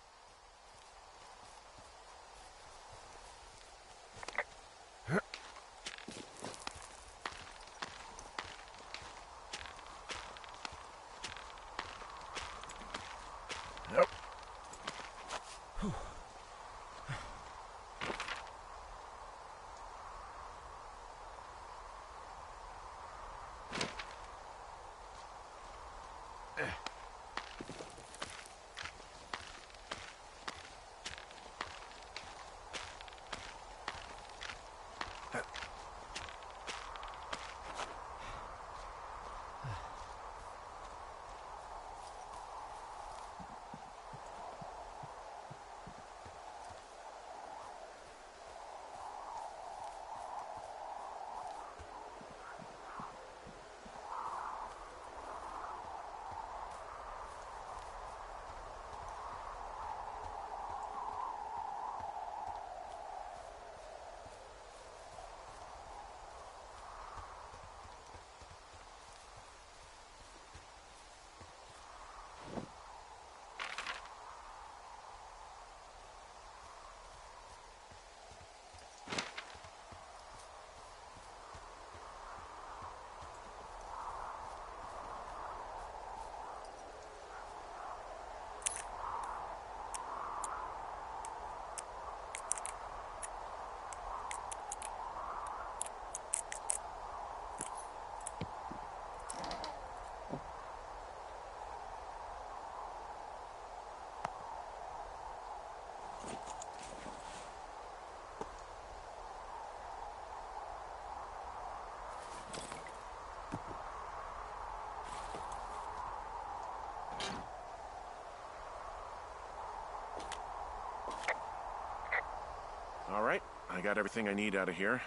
All right, I got everything I need out of here.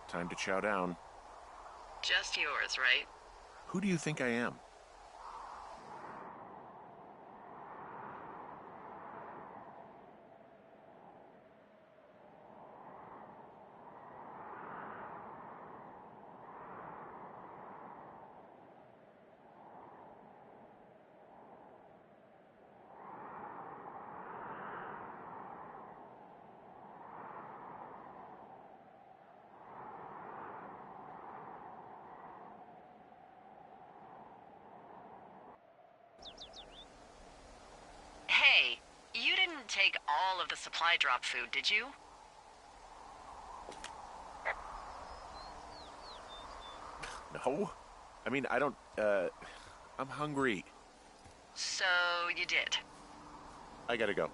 Time to chow down. Just yours, right? Who do you think I am? Hey, you didn't take all of the supply drop food, did you? No. I mean, I don't, I'm hungry. So you did. I gotta go.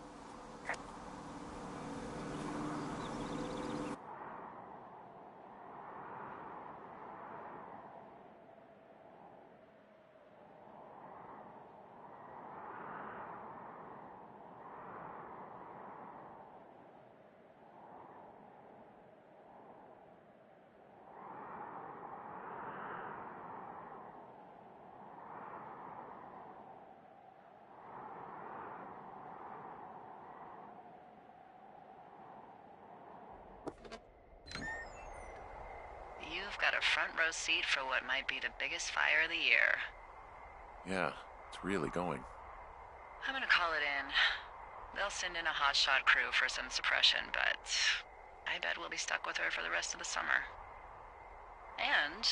a front row seat for what might be the biggest fire of the year. Yeah, it's really going. I'm gonna call it in. They'll send in a hotshot crew for some suppression, but I bet we'll be stuck with her for the rest of the summer. And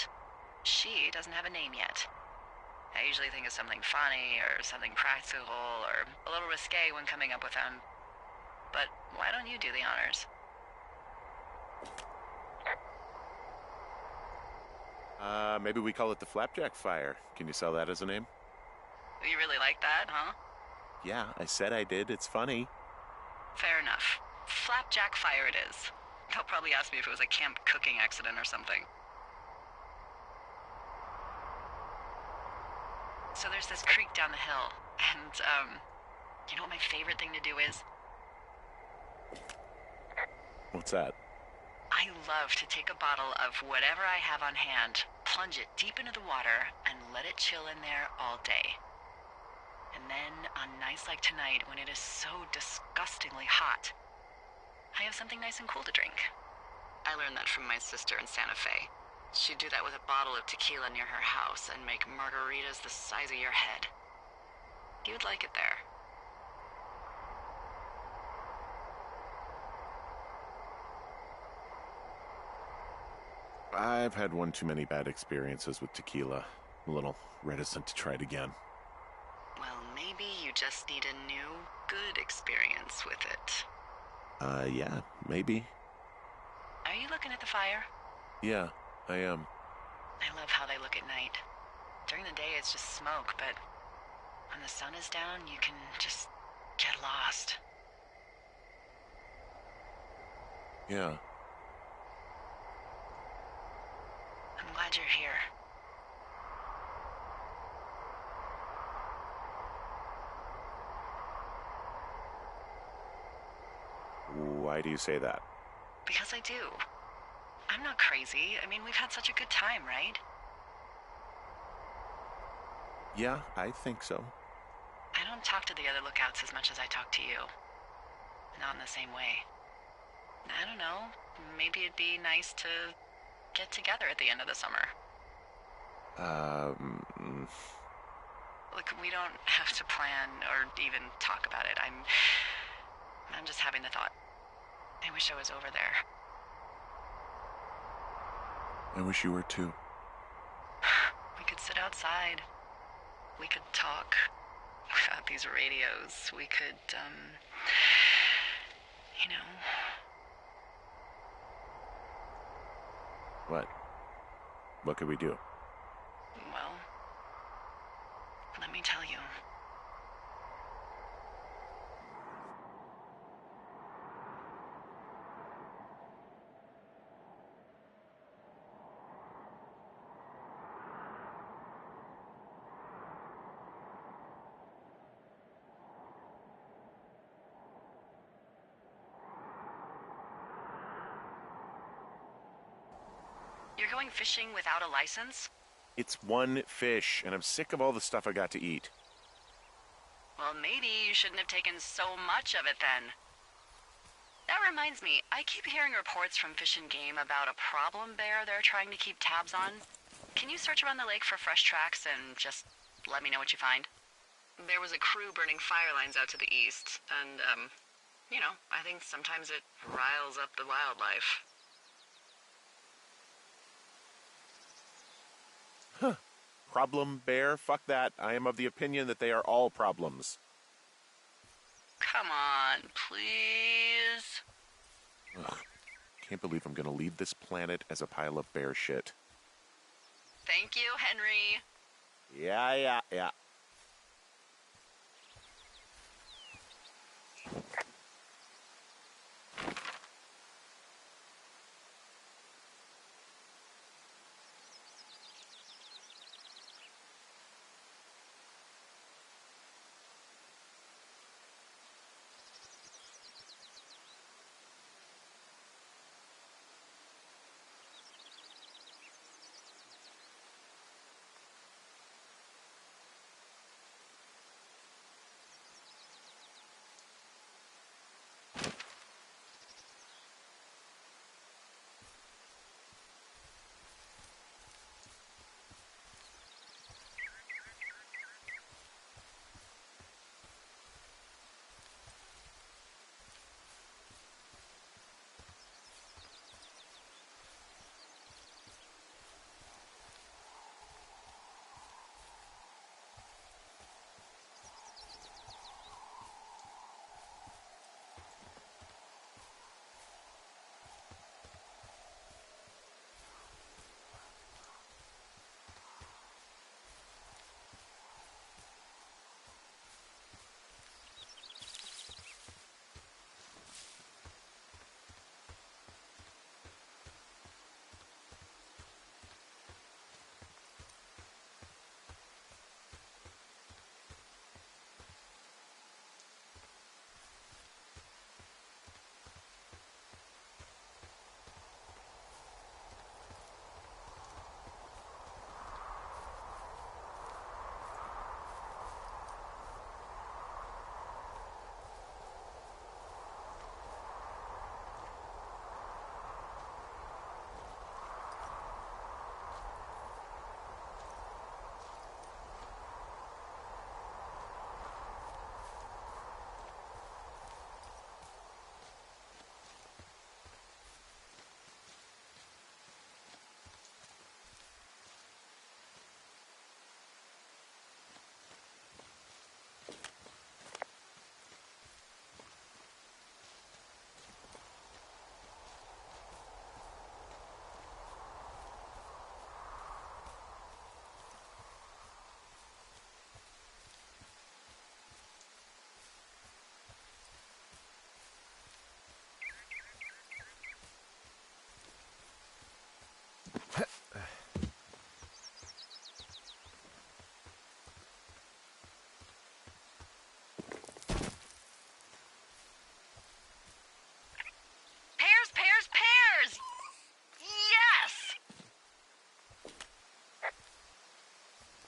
she doesn't have a name yet. I usually think of something funny or something practical or a little risque when coming up with them. But why don't you do the honors? Maybe we call it the Flapjack Fire. Can you sell that as a name? You really like that, huh? Yeah, I said I did. It's funny. Fair enough. Flapjack Fire it is. They'll probably ask me if it was a camp cooking accident or something. So there's this creek down the hill, and, you know what my favorite thing to do is? What's that? I love to take a bottle of whatever I have on hand, plunge it deep into the water, and let it chill in there all day. And then, on nights like tonight, when it is so disgustingly hot, I have something nice and cool to drink. I learned that from my sister in Santa Fe. She'd do that with a bottle of tequila near her house and make margaritas the size of your head. You'd like it there. I've had one too many bad experiences with tequila. I'm a little reticent to try it again. Well, maybe you just need a new, good experience with it. Yeah, maybe. Are you looking at the fire? Yeah, I am. I love how they look at night. During the day, it's just smoke, but when the sun is down, you can just get lost. Yeah. I'm glad you're here. Why do you say that? Because I do. I'm not crazy. I mean, we've had such a good time, right? Yeah, I think so. I don't talk to the other lookouts as much as I talk to you. Not in the same way. I don't know. Maybe it'd be nice to get together at the end of the summer. Look, we don't have to plan or even talk about it. I'm just having the thought. I wish I was over there. I wish you were too. We could sit outside. We could talk about these radios. We could, you know. What? What could we do? Well, let me tell you. You're going fishing without a license? It's one fish, and I'm sick of all the stuff I got to eat. Well, maybe you shouldn't have taken so much of it then. That reminds me, I keep hearing reports from Fish and Game about a problem bear they're trying to keep tabs on. Can you search around the lake for fresh tracks and just let me know what you find? There was a crew burning fire lines out to the east, and, you know, I think sometimes it riles up the wildlife. Huh. Problem bear? Fuck that. I am of the opinion that they are all problems. Come on, please. Ugh. Can't believe I'm gonna leave this planet as a pile of bear shit. Thank you, Henry. Yeah.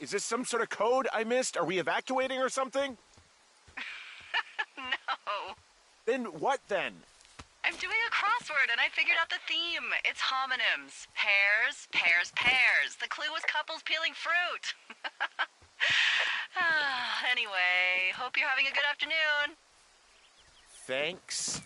Is this some sort of code I missed? Are we evacuating or something? No. Then what then? I'm doing a crossword and I figured out the theme. It's homonyms. Pears, pears, pears. The clue was couples peeling fruit. Anyway, hope you're having a good afternoon. Thanks.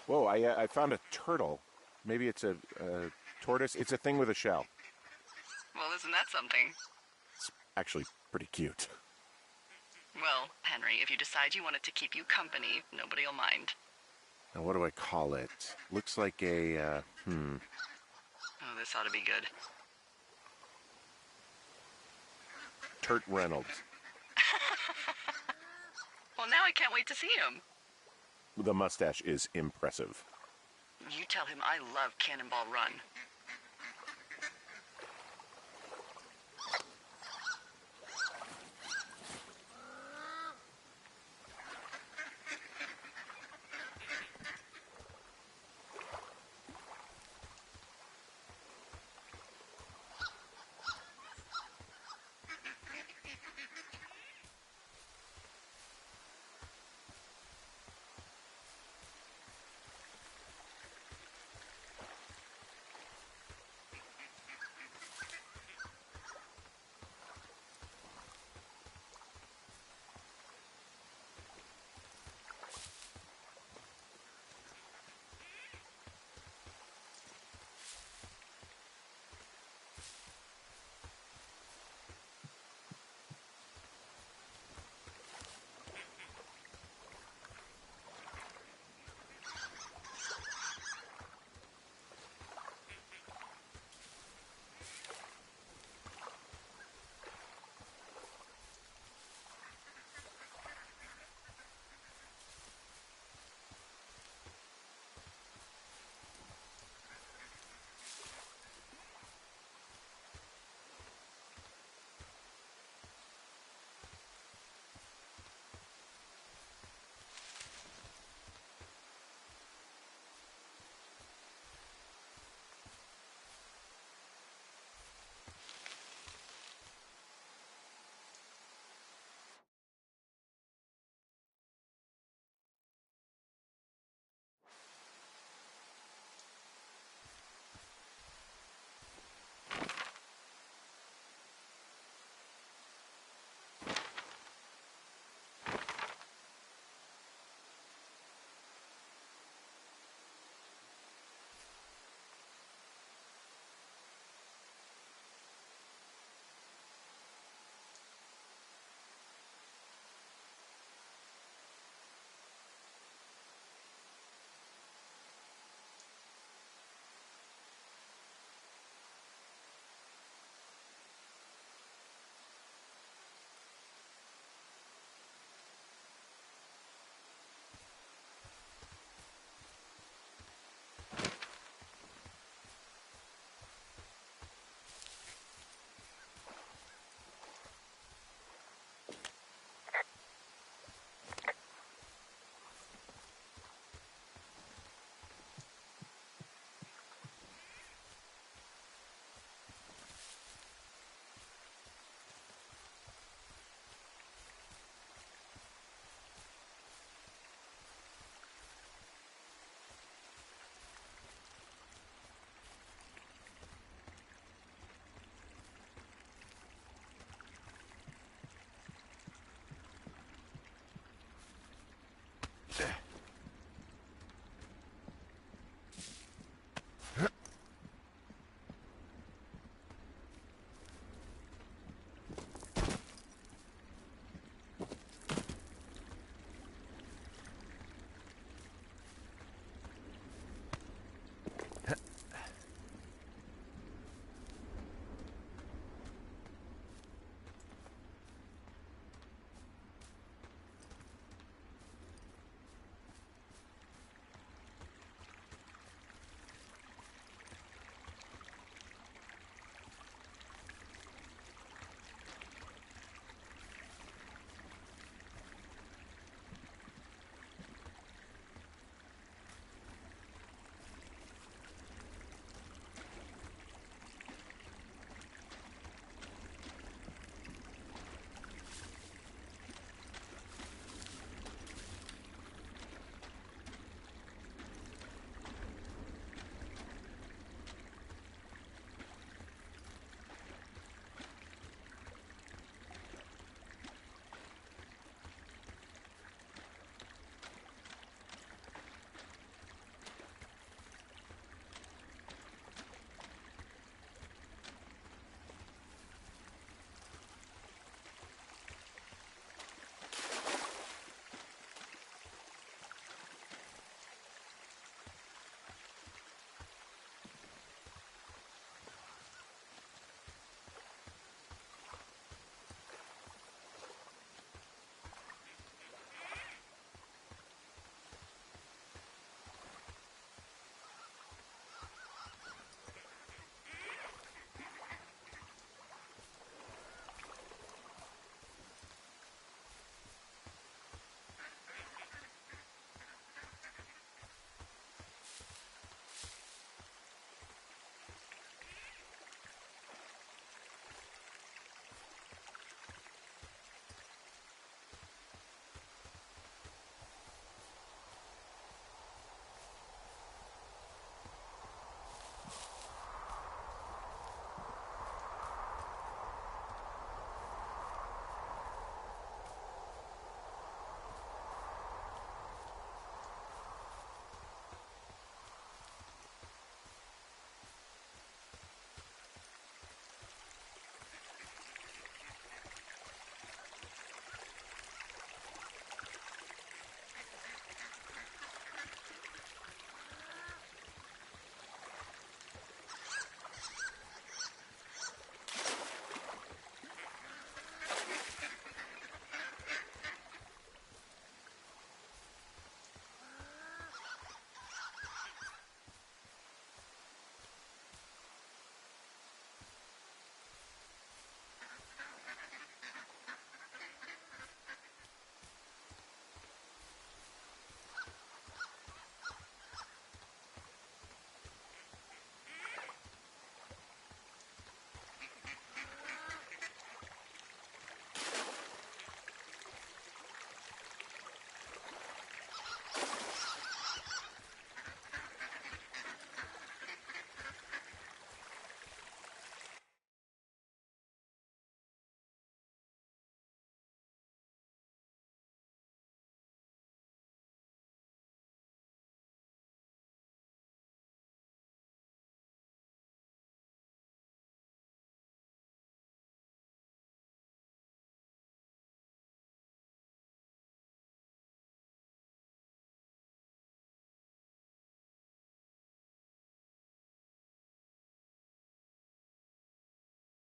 Whoa, I found a turtle. Maybe it's a tortoise. It's a thing with a shell. Well, isn't that something? It's actually pretty cute. Well, Henry, if you decide you want it to keep you company, nobody'll mind. Now, what do I call it? Looks like a, Oh, this ought to be good. Turt Reynolds. Well, now I can't wait to see him. The mustache is impressive. You tell him I love Cannonball Run.